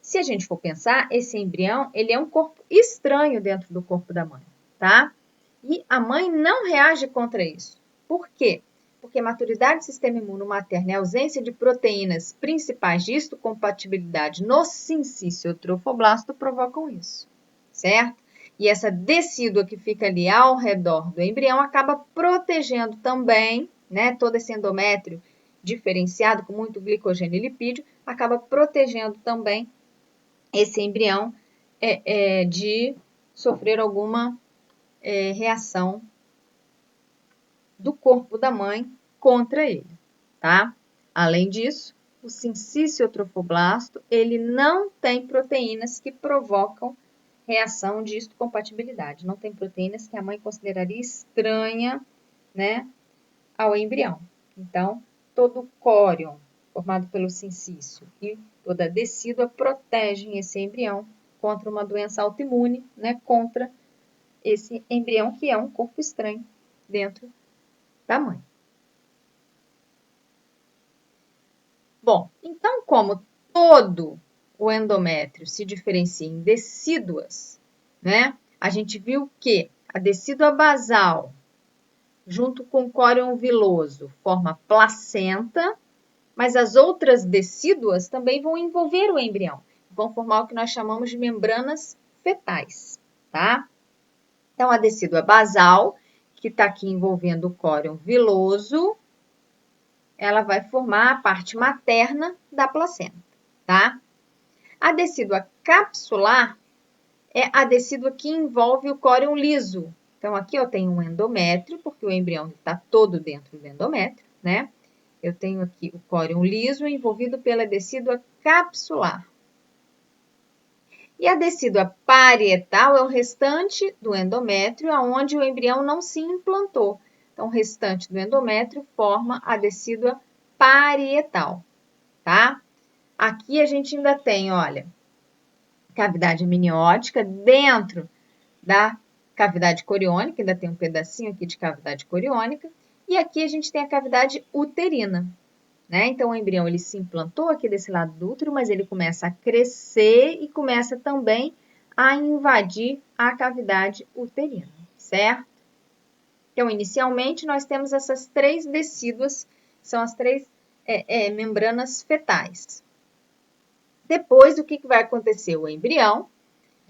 se a gente for pensar, esse embrião, ele é um corpo estranho dentro do corpo da mãe, tá? E a mãe não reage contra isso. Por quê? Porque a maturidade do sistema imunomaterno e a ausência de proteínas principais de histocompatibilidade no sincício trofoblasto provocam isso, certo? E essa decídua que fica ali ao redor do embrião acaba protegendo também, né, todo esse endométrio diferenciado com muito glicogênio e lipídio, acaba protegendo também esse embrião de sofrer alguma reação do corpo da mãe contra ele, tá? Além disso, o sincício trofoblasto, ele não tem proteínas que provocam reação de histocompatibilidade. Não tem proteínas que a mãe consideraria estranha, né, ao embrião. Então, todo o córion formado pelo sincício e toda a decídua protegem esse embrião contra uma doença autoimune, né, contra esse embrião que é um corpo estranho dentro da mãe. Bom, então como todo o endométrio se diferencia em decíduas, né? A gente viu que a decídua basal, junto com o córion viloso, forma placenta, mas as outras decíduas também vão envolver o embrião, vão formar o que nós chamamos de membranas fetais, tá? Então, a decídua basal, que está aqui envolvendo o córion viloso, ela vai formar a parte materna da placenta, tá? A decídua capsular é a decídua que envolve o córion liso. Então, aqui eu tenho um endométrio, porque o embrião está todo dentro do endométrio, né? Eu tenho aqui o córion liso envolvido pela decídua capsular. E a decídua parietal é o restante do endométrio, onde o embrião não se implantou. Então, o restante do endométrio forma a decídua parietal, tá? Aqui a gente ainda tem, olha, cavidade amniótica dentro da cavidade coriônica, ainda tem um pedacinho aqui de cavidade coriônica, e aqui a gente tem a cavidade uterina, né? Então, o embrião ele se implantou aqui desse lado do útero, mas ele começa a crescer e começa também a invadir a cavidade uterina, certo? Então, inicialmente, nós temos essas três decíduas, são as três membranas fetais. Depois, o que vai acontecer? O embrião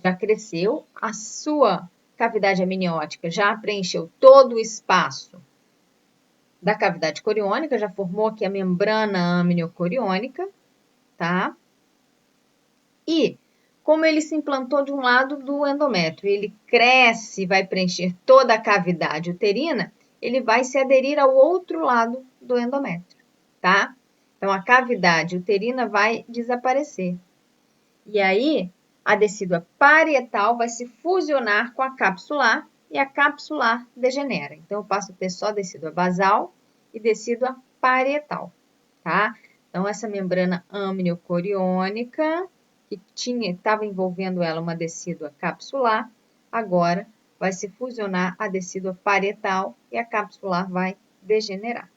já cresceu, a sua cavidade amniótica já preencheu todo o espaço da cavidade coriônica, já formou aqui a membrana amniocoriônica, tá? E, como ele se implantou de um lado do endométrio, ele cresce, vai preencher toda a cavidade uterina, ele vai se aderir ao outro lado do endométrio, tá? Então, a cavidade uterina vai desaparecer. E aí, a decídua parietal vai se fusionar com a capsular e a capsular degenera. Então, eu passo a ter só decídua basal e decídua parietal, tá? Então, essa membrana amniocoriônica, que estava envolvendo ela uma decídua capsular, agora vai se fusionar a decídua parietal e a capsular vai degenerar,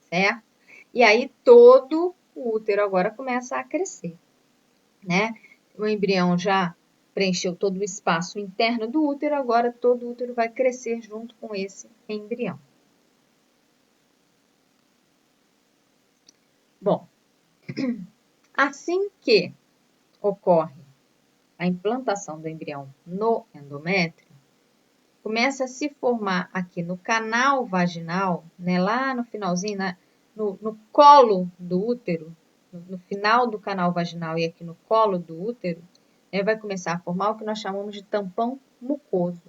certo? E aí, todo o útero agora começa a crescer, né? O embrião já preencheu todo o espaço interno do útero, agora todo o útero vai crescer junto com esse embrião. Bom, assim que ocorre a implantação do embrião no endométrio, começa a se formar aqui no canal vaginal, né, lá no finalzinho, no colo do útero, no final do canal vaginal e aqui no colo do útero, né, vai começar a formar o que nós chamamos de tampão mucoso.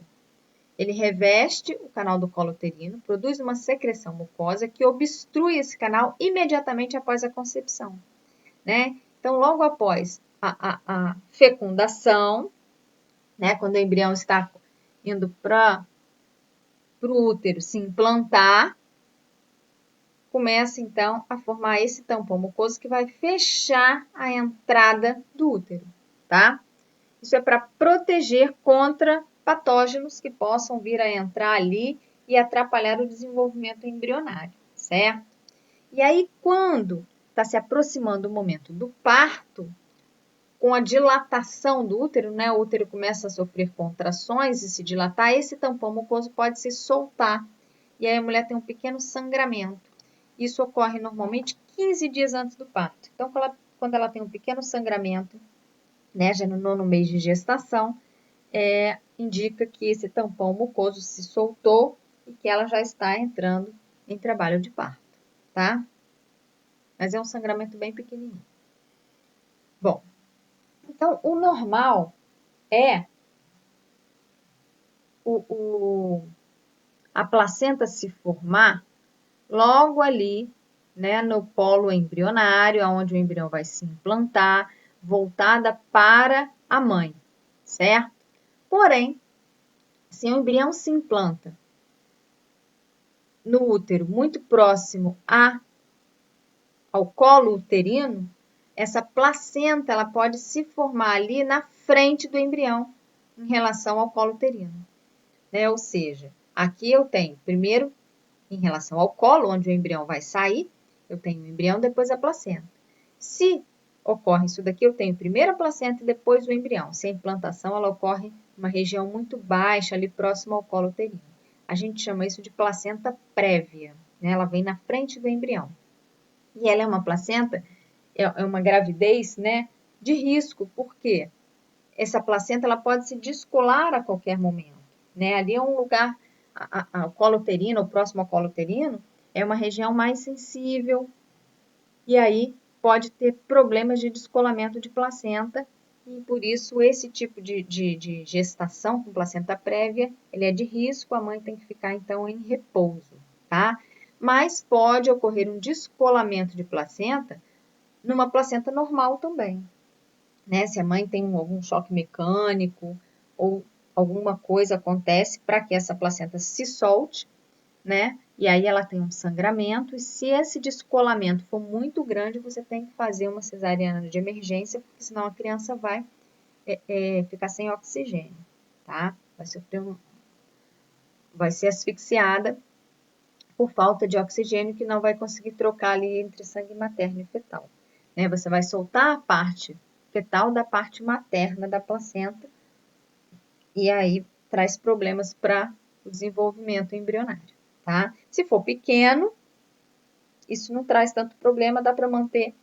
Ele reveste o canal do colo uterino, produz uma secreção mucosa que obstrui esse canal imediatamente após a concepção, né? Então, logo após a fecundação, né, quando o embrião está indo para o útero se implantar, começa então a formar esse tampão mucoso que vai fechar a entrada do útero, tá? Isso é para proteger contra patógenos que possam vir a entrar ali e atrapalhar o desenvolvimento embrionário, certo? E aí, quando está se aproximando o momento do parto, com a dilatação do útero, né? O útero começa a sofrer contrações e se dilatar, esse tampão mucoso pode se soltar. E aí a mulher tem um pequeno sangramento. Isso ocorre normalmente 15 dias antes do parto. Então, quando ela tem um pequeno sangramento, né, já no 9º mês de gestação, indica que esse tampão mucoso se soltou e que ela já está entrando em trabalho de parto, tá? Mas é um sangramento bem pequenininho. Bom, então o normal é a placenta se formar logo ali, né, no polo embrionário, onde o embrião vai se implantar, voltada para a mãe, certo? Porém, se o embrião se implanta no útero muito próximo ao colo uterino, essa placenta ela pode se formar ali na frente do embrião em relação ao colo uterino, né? Ou seja, aqui eu tenho primeiro em relação ao colo, onde o embrião vai sair, eu tenho o embrião, depois a placenta. Se ocorre isso daqui, eu tenho primeiro a placenta e depois o embrião. Se a implantação ela ocorre em uma região muito baixa, ali próximo ao colo uterino. A gente chama isso de placenta prévia, né? Ela vem na frente do embrião. E ela é uma placenta, é uma gravidez, né, de risco, porque essa placenta ela pode se descolar a qualquer momento, né? Ali é um lugar, o colo uterino, o próximo ao colo uterino, é uma região mais sensível, e aí pode ter problemas de descolamento de placenta, e por isso esse tipo de gestação com placenta prévia, ele é de risco, a mãe tem que ficar então em repouso, tá? Mas pode ocorrer um descolamento de placenta numa placenta normal também, né? Se a mãe tem algum choque mecânico ou alguma coisa acontece para que essa placenta se solte, né? E aí ela tem um sangramento, e se esse descolamento for muito grande, você tem que fazer uma cesariana de emergência, porque senão a criança vai ficar sem oxigênio, tá? Vai ser asfixiada por falta de oxigênio, que não vai conseguir trocar ali entre sangue materno e fetal, né? Você vai soltar a parte fetal da parte materna da placenta, e aí traz problemas para o desenvolvimento embrionário, tá? Se for pequeno, isso não traz tanto problema, dá para manter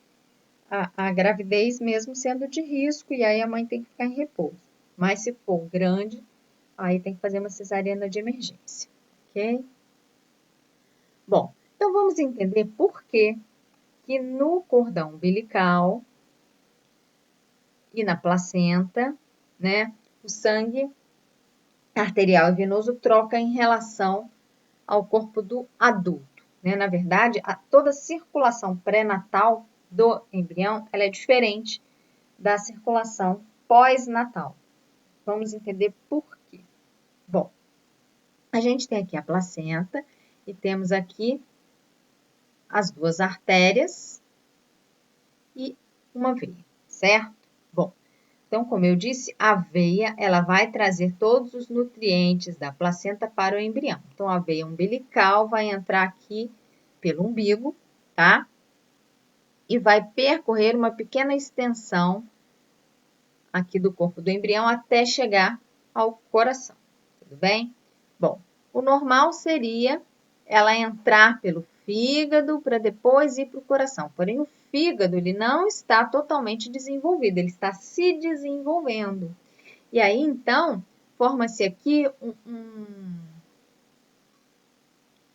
a gravidez mesmo sendo de risco, e aí a mãe tem que ficar em repouso. Mas se for grande, aí tem que fazer uma cesariana de emergência, ok? Bom, então vamos entender por que no cordão umbilical e na placenta, né, o sangue arterial e venoso troca em relação ao corpo do adulto, né? Na verdade, toda a circulação pré-natal do embrião, ela é diferente da circulação pós-natal. Vamos entender por quê. Bom, a gente tem aqui a placenta e temos aqui as duas artérias e uma veia, certo? Bom, então, como eu disse, a veia, ela vai trazer todos os nutrientes da placenta para o embrião. Então, a veia umbilical vai entrar aqui pelo umbigo, tá? E vai percorrer uma pequena extensão aqui do corpo do embrião até chegar ao coração, tudo bem? Bom, o normal seria ela entrar pelo fígado para depois ir para o coração. Porém, o fígado ele não está totalmente desenvolvido, ele está se desenvolvendo. E aí, então, forma-se aqui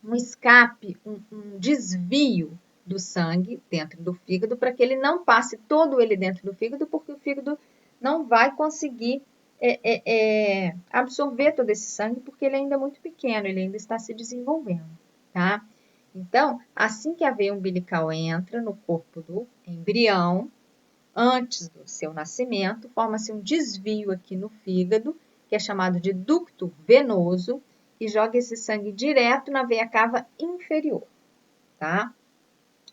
um escape, um desvio do sangue dentro do fígado para que ele não passe todo ele dentro do fígado, porque o fígado não vai conseguir absorver todo esse sangue, porque ele ainda é muito pequeno, ele ainda está se desenvolvendo, tá? Então, assim que a veia umbilical entra no corpo do embrião, antes do seu nascimento, forma-se um desvio aqui no fígado, que é chamado de ducto venoso, e joga esse sangue direto na veia cava inferior, tá?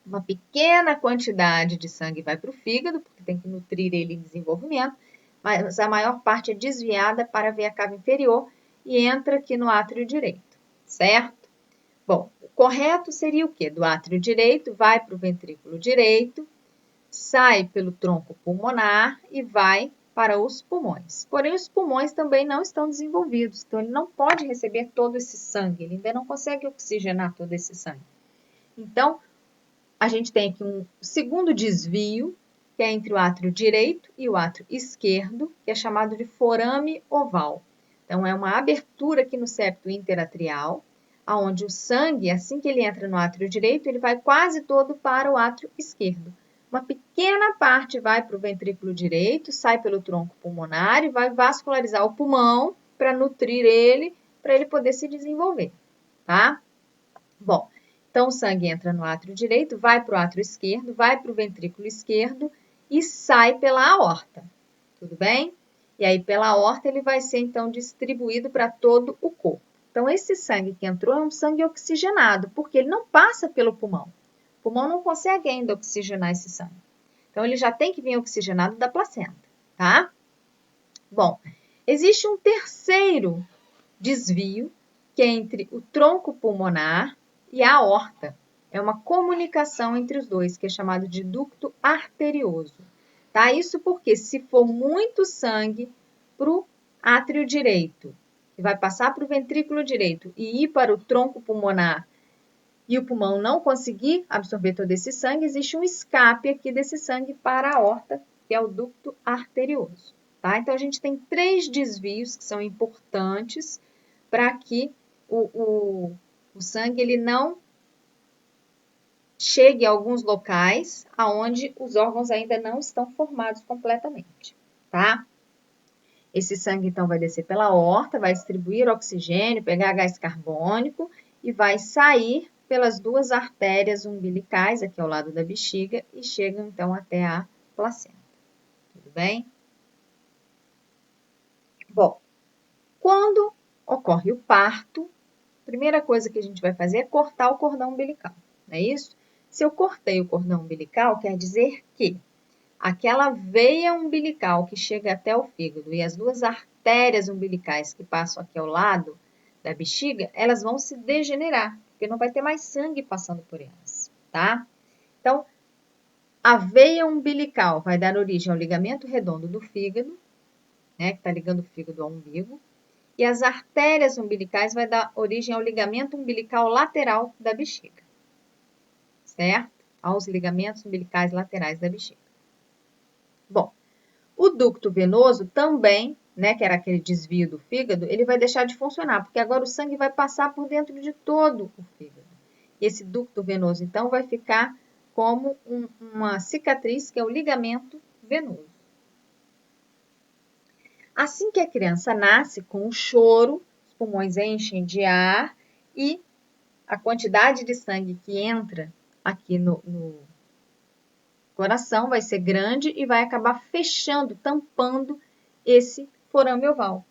Uma pequena quantidade de sangue vai para o fígado, porque tem que nutrir ele em desenvolvimento, mas a maior parte é desviada para a veia cava inferior e entra aqui no átrio direito, certo? Bom, o correto seria o quê? Do átrio direito, vai para o ventrículo direito, sai pelo tronco pulmonar e vai para os pulmões. Porém, os pulmões também não estão desenvolvidos, então ele não pode receber todo esse sangue, ele ainda não consegue oxigenar todo esse sangue. Então, a gente tem aqui um segundo desvio, que é entre o átrio direito e o átrio esquerdo, que é chamado de forame oval. Então, é uma abertura aqui no septo interatrial, onde o sangue, assim que ele entra no átrio direito, ele vai quase todo para o átrio esquerdo. Uma pequena parte vai para o ventrículo direito, sai pelo tronco pulmonar e vai vascularizar o pulmão para nutrir ele, para ele poder se desenvolver, tá? Bom, então o sangue entra no átrio direito, vai para o átrio esquerdo, vai para o ventrículo esquerdo e sai pela aorta, tudo bem? E aí pela aorta ele vai ser então distribuído para todo o corpo. Então esse sangue que entrou é um sangue oxigenado, porque ele não passa pelo pulmão. O pulmão não consegue ainda oxigenar esse sangue. Então, ele já tem que vir oxigenado da placenta, tá? Bom, existe um terceiro desvio, que é entre o tronco pulmonar e a aorta. É uma comunicação entre os dois, que é chamado de ducto arterioso, tá? Isso porque se for muito sangue para o átrio direito, que vai passar para o ventrículo direito e ir para o tronco pulmonar, e o pulmão não conseguir absorver todo esse sangue, existe um escape aqui desse sangue para a aorta, que é o ducto arterioso, tá? Então, a gente tem 3 desvios que são importantes para que o sangue ele não chegue a alguns locais aonde os órgãos ainda não estão formados completamente, tá? Esse sangue, então, vai descer pela aorta, vai distribuir oxigênio, pegar gás carbônico e vai sair pelas 2 artérias umbilicais, aqui ao lado da bexiga, e chega, então, até a placenta. Tudo bem? Bom, quando ocorre o parto, a primeira coisa que a gente vai fazer é cortar o cordão umbilical, não é isso? Se eu cortei o cordão umbilical, quer dizer que aquela veia umbilical que chega até o fígado e as 2 artérias umbilicais que passam aqui ao lado da bexiga, elas vão se degenerar, porque não vai ter mais sangue passando por elas, tá? Então, a veia umbilical vai dar origem ao ligamento redondo do fígado, né, que está ligando o fígado ao umbigo, e as artérias umbilicais vai dar origem ao ligamento umbilical lateral da bexiga, certo? Aos ligamentos umbilicais laterais da bexiga. Bom, o ducto venoso também, né, que era aquele desvio do fígado, ele vai deixar de funcionar, porque agora o sangue vai passar por dentro de todo o fígado. E esse ducto venoso, então, vai ficar como uma cicatriz, que é o ligamento venoso. Assim que a criança nasce, com o choro, os pulmões enchem de ar e a quantidade de sangue que entra aqui no coração vai ser grande e vai acabar fechando, tampando esse forame oval.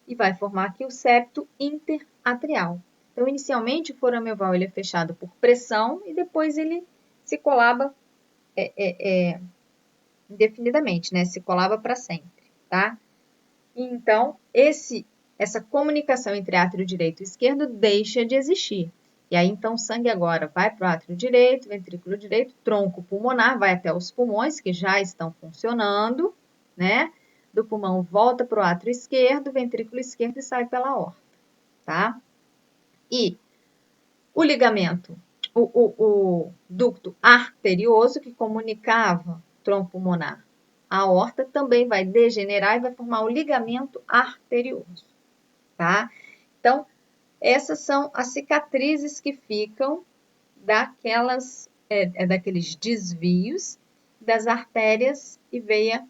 E vai formar aqui o septo interatrial. Então, inicialmente, o forame oval ele é fechado por pressão e depois ele se colaba indefinidamente, né? Se colaba para sempre, tá? Então, essa comunicação entre átrio direito e esquerdo deixa de existir. E aí, então, o sangue agora vai para o átrio direito, ventrículo direito, tronco pulmonar, vai até os pulmões, que já estão funcionando, né? Do pulmão volta para o átrio esquerdo, ventrículo esquerdo e sai pela aorta, tá? E o ligamento, o ducto arterioso, que comunicava tronco pulmonar a aorta, também vai degenerar e vai formar o ligamento arterioso, tá? Então, essas são as cicatrizes que ficam daqueles desvios das artérias e veia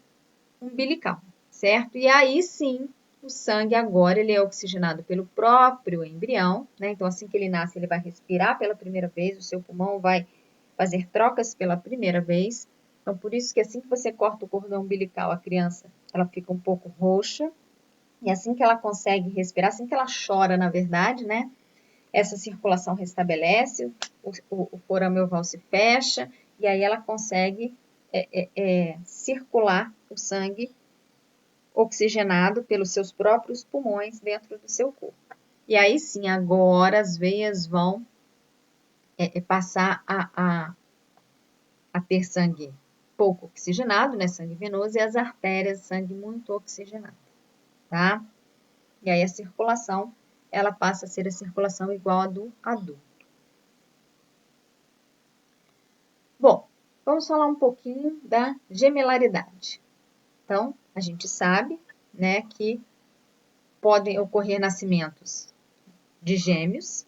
umbilical, certo? E aí sim, o sangue agora ele é oxigenado pelo próprio embrião, né? Então, assim que ele nasce, ele vai respirar pela primeira vez, o seu pulmão vai fazer trocas pela primeira vez. Então, por isso que assim que você corta o cordão umbilical, a criança, ela fica um pouco roxa. E assim que ela consegue respirar, assim que ela chora, na verdade, né? Essa circulação restabelece, o forame oval se fecha, e aí ela consegue circular o sangue oxigenado pelos seus próprios pulmões dentro do seu corpo, E aí sim, agora as veias vão passar a ter sangue pouco oxigenado, né? Sangue venoso, e as artérias, sangue muito oxigenado, tá? E aí a circulação, ela passa a ser a circulação igual a do adulto. Bom, vamos falar um pouquinho da gemelaridade. Então, a gente sabe, né, que podem ocorrer nascimentos de gêmeos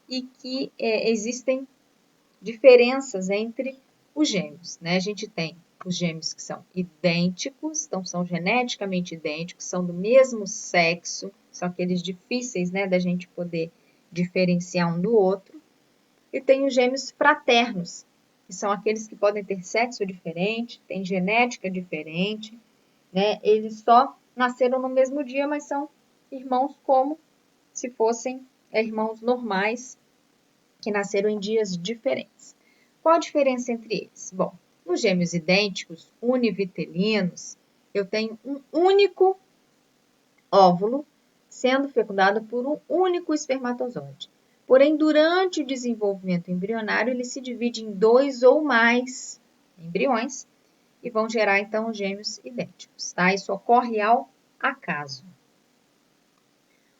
e que existem diferenças entre os gêmeos, né? A gente tem os gêmeos que são idênticos, então são geneticamente idênticos, são do mesmo sexo, são aqueles difíceis, né, da gente poder diferenciar um do outro. E tem os gêmeos fraternos, que são aqueles que podem ter sexo diferente, têm genética diferente, né? Eles só nasceram no mesmo dia, mas são irmãos como se fossem irmãos normais que nasceram em dias diferentes. Qual a diferença entre eles? Bom, nos gêmeos idênticos, univitelinos, eu tenho um único óvulo sendo fecundado por um único espermatozoide. Porém, durante o desenvolvimento embrionário, ele se divide em 2 ou mais embriões e vão gerar, então, gêmeos idênticos, tá? Isso ocorre ao acaso.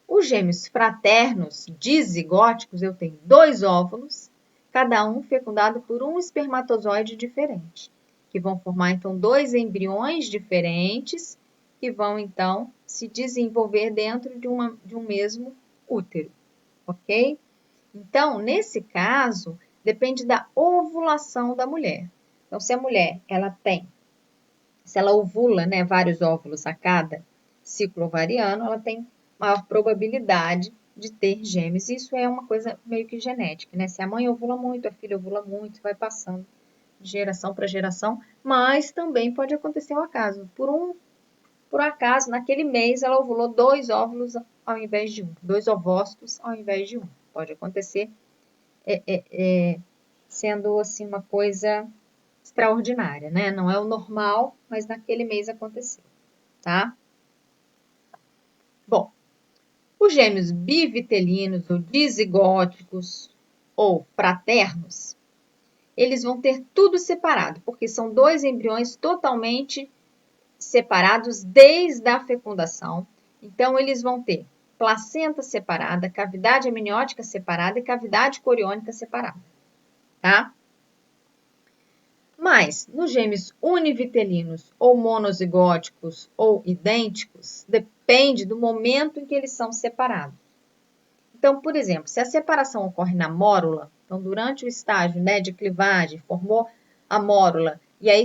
Os gêmeos fraternos dizigóticos, eu tenho 2 óvulos, cada um fecundado por um espermatozoide diferente, que vão formar, então, 2 embriões diferentes, que vão, então, se desenvolver dentro de um mesmo útero, ok? Então, nesse caso, depende da ovulação da mulher. Então, se a mulher, se ela ovula, né, vários óvulos a cada ciclo ovariano, ela tem maior probabilidade de ter gêmeos. Isso é uma coisa meio que genética, né? Se a mãe ovula muito, a filha ovula muito, vai passando de geração para geração, mas também pode acontecer um acaso. Por acaso, naquele mês, ela ovulou 2 óvulos ao invés de um, 2 ovócitos ao invés de um. Pode acontecer sendo assim uma coisa extraordinária, né? Não é o normal, mas naquele mês aconteceu, tá? Bom, os gêmeos bivitelinos ou dizigóticos ou fraternos, eles vão ter tudo separado, porque são 2 embriões totalmente separados desde a fecundação. Então, eles vão ter placenta separada, cavidade amniótica separada e cavidade coriônica separada, tá? Mas, nos gêmeos univitelinos ou monozigóticos ou idênticos, depende do momento em que eles são separados. Então, por exemplo, se a separação ocorre na mórula, então durante o estágio, né, de clivagem, formou a mórula, e aí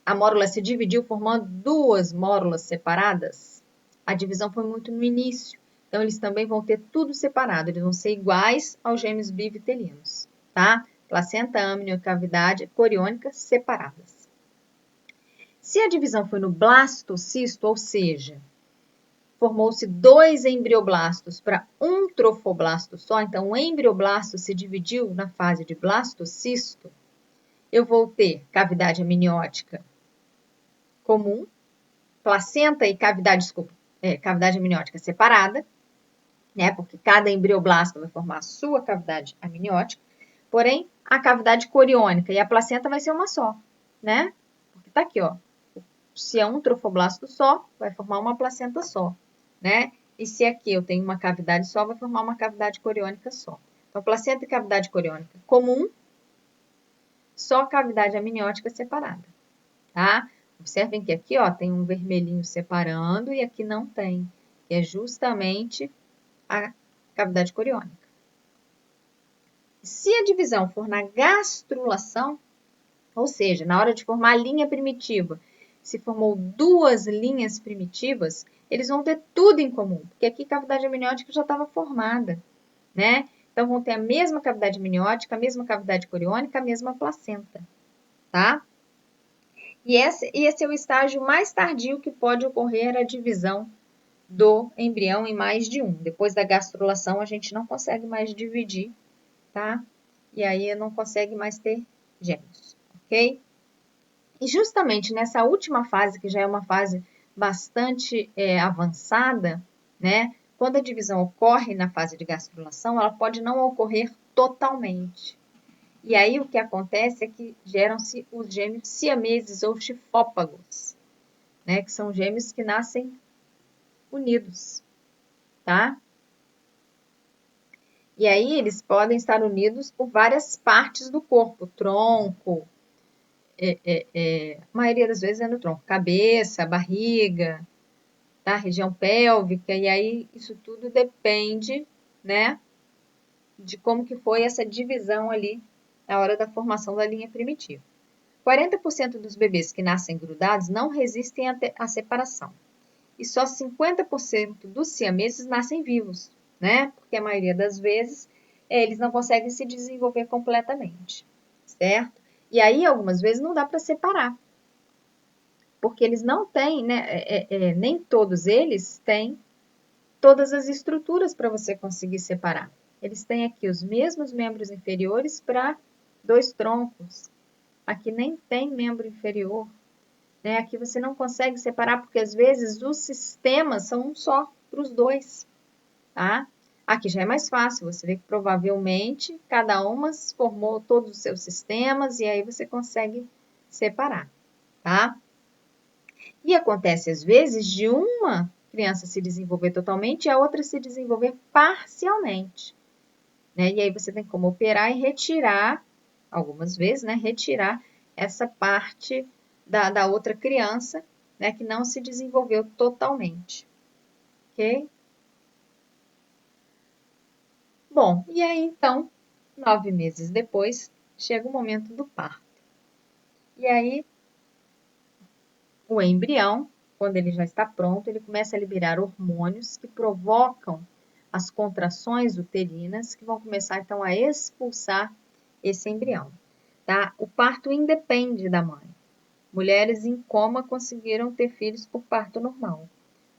a mórula se dividiu formando 2 mórulas separadas, a divisão foi muito no início. Então, eles também vão ter tudo separado, eles vão ser iguais aos gêmeos bivitelinos, tá? Placenta, âmnio e cavidade coriônica separadas. Se a divisão foi no blastocisto, ou seja, formou-se 2 embrioblastos para um trofoblasto só, então o embrioblasto se dividiu na fase de blastocisto, eu vou ter cavidade amniótica comum, placenta e cavidade amniótica separada, né? Porque cada embrioblasto vai formar a sua cavidade amniótica. Porém, a cavidade coriônica e a placenta vai ser uma só, né? Porque tá aqui, ó. Se é um trofoblasto só, vai formar uma placenta só, né? E se aqui eu tenho uma cavidade só, vai formar uma cavidade coriônica só. Então, placenta e cavidade coriônica comum, só cavidade amniótica separada, tá? Observem que aqui, ó, tem um vermelhinho separando e aqui não tem, que é justamente a cavidade coriônica. Se a divisão for na gastrulação, ou seja, na hora de formar a linha primitiva, se formou 2 linhas primitivas, eles vão ter tudo em comum, porque aqui a cavidade amniótica já estava formada, né? Então, vão ter a mesma cavidade amniótica, a mesma cavidade coriônica, a mesma placenta, tá? E esse é o estágio mais tardio que pode ocorrer a divisão do embrião em mais de um. Depois da gastrulação, a gente não consegue mais dividir, tá? E aí não consegue mais ter gêmeos, ok? E justamente nessa última fase, que já é uma fase bastante avançada, né? quando a divisão ocorre na fase de gastrulação, ela pode não ocorrer totalmente. E aí o que acontece é que geram-se os gêmeos siameses ou chifópagos, né? Que são gêmeos que nascem unidos, tá? E aí eles podem estar unidos por várias partes do corpo, tronco, a maioria das vezes é no tronco, cabeça, barriga, tá? Região pélvica, e aí isso tudo depende, né, de como que foi essa divisão ali na hora da formação da linha primitiva. 40% dos bebês que nascem grudados não resistem à separação. E só 50% dos siameses nascem vivos, né? Porque a maioria das vezes eles não conseguem se desenvolver completamente, certo? E aí, algumas vezes, não dá para separar. Porque eles não têm, né? Nem todos eles têm todas as estruturas para você conseguir separar. Eles têm aqui os mesmos membros inferiores para 2 troncos. Aqui nem tem membro inferior. Né? Aqui você não consegue separar, porque às vezes os sistemas são um só para os dois. Tá? Aqui já é mais fácil, você vê que provavelmente cada uma formou todos os seus sistemas e aí você consegue separar. Tá? E acontece às vezes de uma criança se desenvolver totalmente e a outra se desenvolver parcialmente. Né? E aí você tem como operar e retirar, algumas vezes, né? Retirar essa parte da outra criança, né? Que não se desenvolveu totalmente. Ok? Bom, e aí então, 9 meses depois, chega o momento do parto. E aí, o embrião, quando ele já está pronto, ele começa a liberar hormônios que provocam as contrações uterinas, que vão começar então a expulsar esse embrião. Tá? O parto independe da mãe. Mulheres em coma conseguiram ter filhos por parto normal,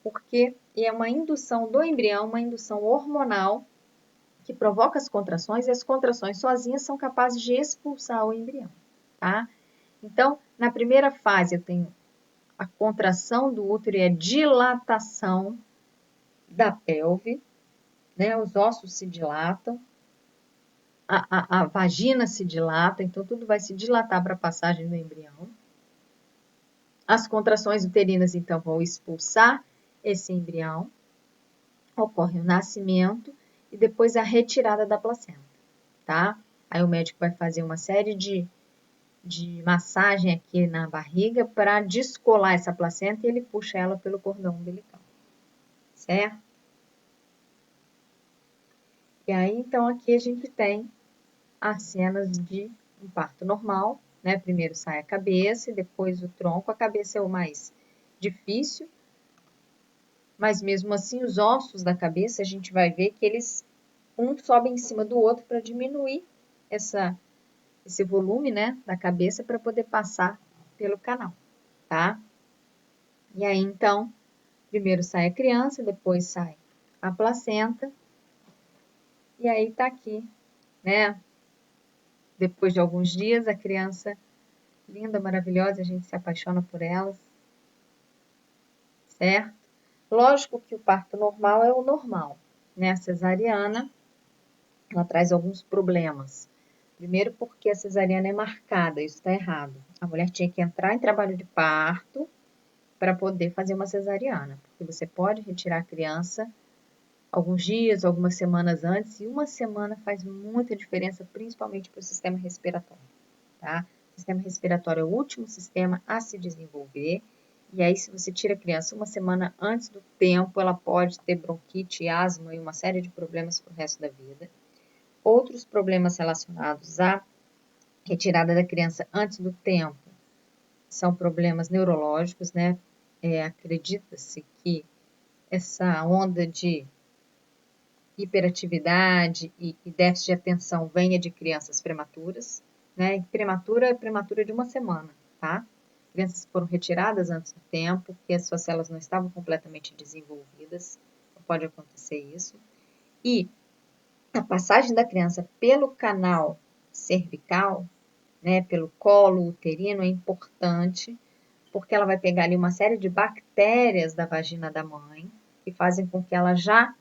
porque é uma indução do embrião, uma indução hormonal que provoca as contrações e as contrações sozinhas são capazes de expulsar o embrião. Tá? Então, na primeira fase, eu tenho a contração do útero e a dilatação da pelve, né? Os ossos se dilatam, a vagina se dilata, então tudo vai se dilatar para a passagem do embrião. As contrações uterinas, então, vão expulsar esse embrião, ocorre o nascimento e depois a retirada da placenta, tá? Aí o médico vai fazer uma série de massagem aqui na barriga para descolar essa placenta e ele puxa ela pelo cordão umbilical, certo? E aí, então, aqui a gente tem as cenas de um parto normal, né? Primeiro sai a cabeça e depois o tronco. A cabeça é o mais difícil, mas mesmo assim os ossos da cabeça a gente vai ver que eles um sobe em cima do outro para diminuir esse volume, né, da cabeça para poder passar pelo canal, tá? E aí então, primeiro sai a criança, depois sai a placenta. E aí tá aqui, né? Depois de alguns dias, a criança linda, maravilhosa, a gente se apaixona por elas, certo? Lógico que o parto normal é o normal, né? A cesariana, ela traz alguns problemas. Primeiro porque a cesariana é marcada, isso está errado. A mulher tinha que entrar em trabalho de parto para poder fazer uma cesariana, porque você pode retirar a criança alguns dias, algumas semanas antes, e uma semana faz muita diferença, principalmente para o sistema respiratório, tá? O sistema respiratório é o último sistema a se desenvolver, e aí se você tira a criança uma semana antes do tempo, ela pode ter bronquite, asma e uma série de problemas para o resto da vida. Outros problemas relacionados à retirada da criança antes do tempo são problemas neurológicos, né? Acredita-se que essa onda de hiperatividade e déficit de atenção venha de crianças prematuras, né? E prematura é prematura de uma semana, tá? Crianças foram retiradas antes do tempo, porque as suas células não estavam completamente desenvolvidas, pode acontecer isso. E a passagem da criança pelo canal cervical, né, pelo colo uterino, é importante, porque ela vai pegar ali uma série de bactérias da vagina da mãe, que fazem com que ela já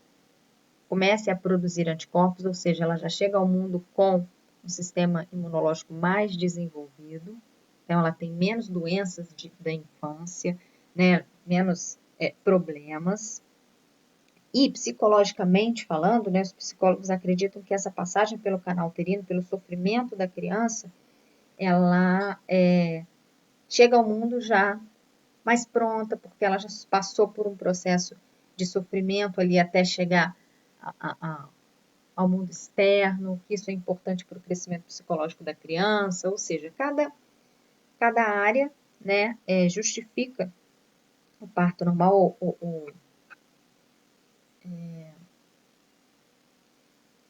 comece a produzir anticorpos, ou seja, ela já chega ao mundo com um sistema imunológico mais desenvolvido, então ela tem menos doenças da infância, né, menos problemas. E psicologicamente falando, né, os psicólogos acreditam que essa passagem pelo canal uterino, pelo sofrimento da criança, ela chega ao mundo já mais pronta, porque ela já passou por um processo de sofrimento ali até chegar ao mundo externo, que isso é importante para o crescimento psicológico da criança, ou seja, cada área, né, justifica o parto normal,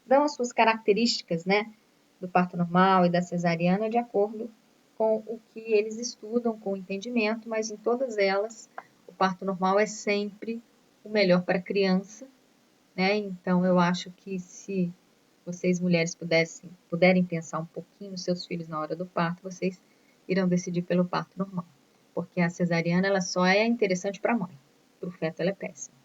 dão as suas características, né, do parto normal e da cesariana de acordo com o que eles estudam, com o entendimento, mas em todas elas, o parto normal é sempre o melhor para a criança, né? Então, eu acho que se vocês mulheres puderem pensar um pouquinho nos seus filhos na hora do parto, vocês irão decidir pelo parto normal, porque a cesariana ela só é interessante para a mãe, para o feto ela é péssima,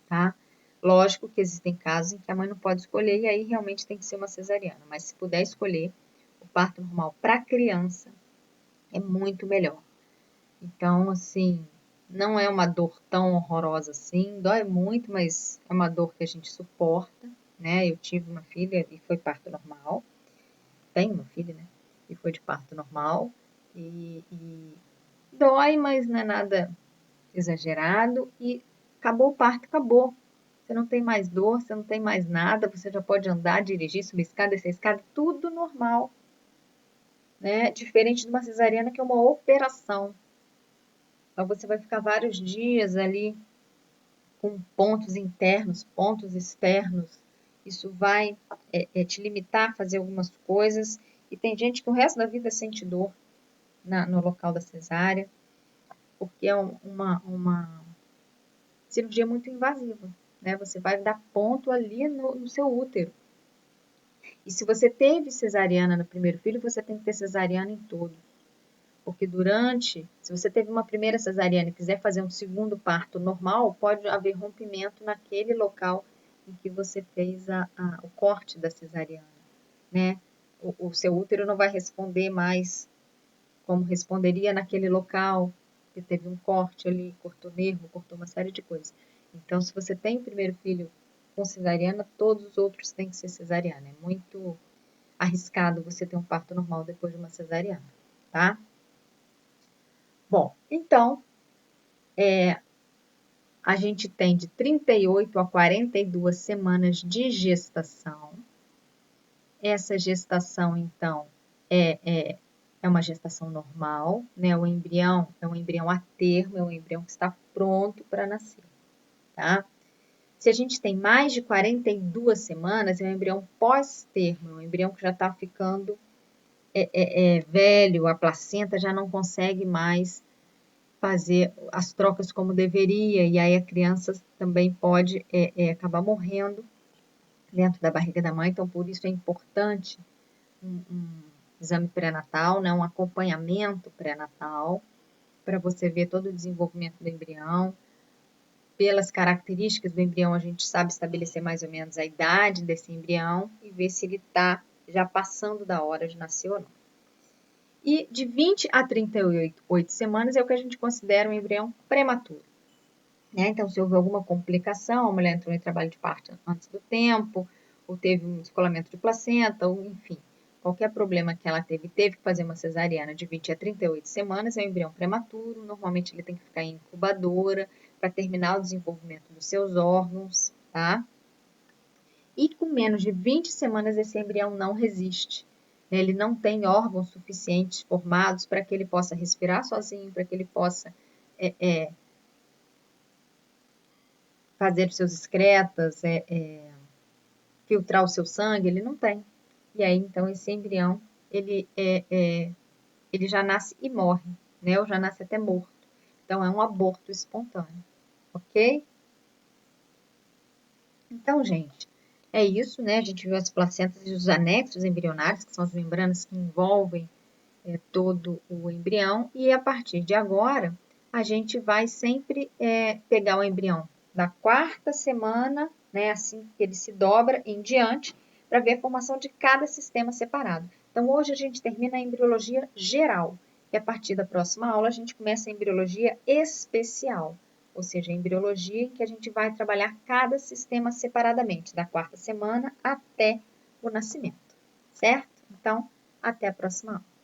tá? Lógico que existem casos em que a mãe não pode escolher e aí realmente tem que ser uma cesariana, mas se puder escolher, o parto normal para a criança é muito melhor. Então, assim, não é uma dor tão horrorosa assim, dói muito, mas é uma dor que a gente suporta, né? Eu tive uma filha e foi parto normal, tenho uma filha, né? E foi de parto normal, e dói, mas não é nada exagerado, e acabou o parto, acabou. Você não tem mais dor, você não tem mais nada, você já pode andar, dirigir, subir escada, descer escada, tudo normal, né? Diferente de uma cesariana que é uma operação. Então você vai ficar vários dias ali com pontos internos, pontos externos. Isso vai te limitar a fazer algumas coisas. E tem gente que o resto da vida sente dor no local da cesárea, porque é uma cirurgia muito invasiva, né? Você vai dar ponto ali no seu útero. E se você teve cesariana no primeiro filho, você tem que ter cesariana em todos. Porque se você teve uma primeira cesariana e quiser fazer um segundo parto normal, pode haver rompimento naquele local em que você fez o corte da cesariana, né? O seu útero não vai responder mais como responderia naquele local que teve um corte ali, cortou nervo, cortou uma série de coisas. Então, se você tem o primeiro filho com cesariana, todos os outros têm que ser cesariana. É muito arriscado você ter um parto normal depois de uma cesariana, tá? Bom, então, a gente tem de 38 a 42 semanas de gestação. Essa gestação, então, é uma gestação normal, né? O embrião é um embrião a termo, é um embrião que está pronto para nascer, tá? Se a gente tem mais de 42 semanas, é um embrião pós-termo, é um embrião que já está ficando velho, a placenta já não consegue mais fazer as trocas como deveria, e aí a criança também pode acabar morrendo dentro da barriga da mãe, então por isso é importante um exame pré-natal, né, um acompanhamento pré-natal, para você ver todo o desenvolvimento do embrião. Pelas características do embrião, a gente sabe estabelecer mais ou menos a idade desse embrião e ver se ele está já passando da hora de nascer ou não. E de 20 a 38 semanas é o que a gente considera um embrião prematuro. Né? Então, se houve alguma complicação, a mulher entrou em trabalho de parto antes do tempo, ou teve um descolamento de placenta, ou enfim, qualquer problema que ela teve que fazer uma cesariana de 20 a 38 semanas, é um embrião prematuro, normalmente ele tem que ficar em incubadora para terminar o desenvolvimento dos seus órgãos, tá? E com menos de 20 semanas esse embrião não resiste. Né? Ele não tem órgãos suficientes formados para que ele possa respirar sozinho, para que ele possa fazer os seus excretas, filtrar o seu sangue, ele não tem. E aí, então, esse embrião, ele já nasce e morre, né? Ou já nasce até morto. Então, é um aborto espontâneo, ok? Então, gente, é isso, né? A gente viu as placentas e os anexos embrionários, que são as membranas que envolvem todo o embrião. E a partir de agora, a gente vai sempre pegar o embrião da quarta semana, né? Assim que ele se dobra em diante, para ver a formação de cada sistema separado. Então, hoje a gente termina a embriologia geral, e a partir da próxima aula a gente começa a embriologia especial, ou seja, a embriologia em que a gente vai trabalhar cada sistema separadamente, da quarta semana até o nascimento, certo? Então, até a próxima aula.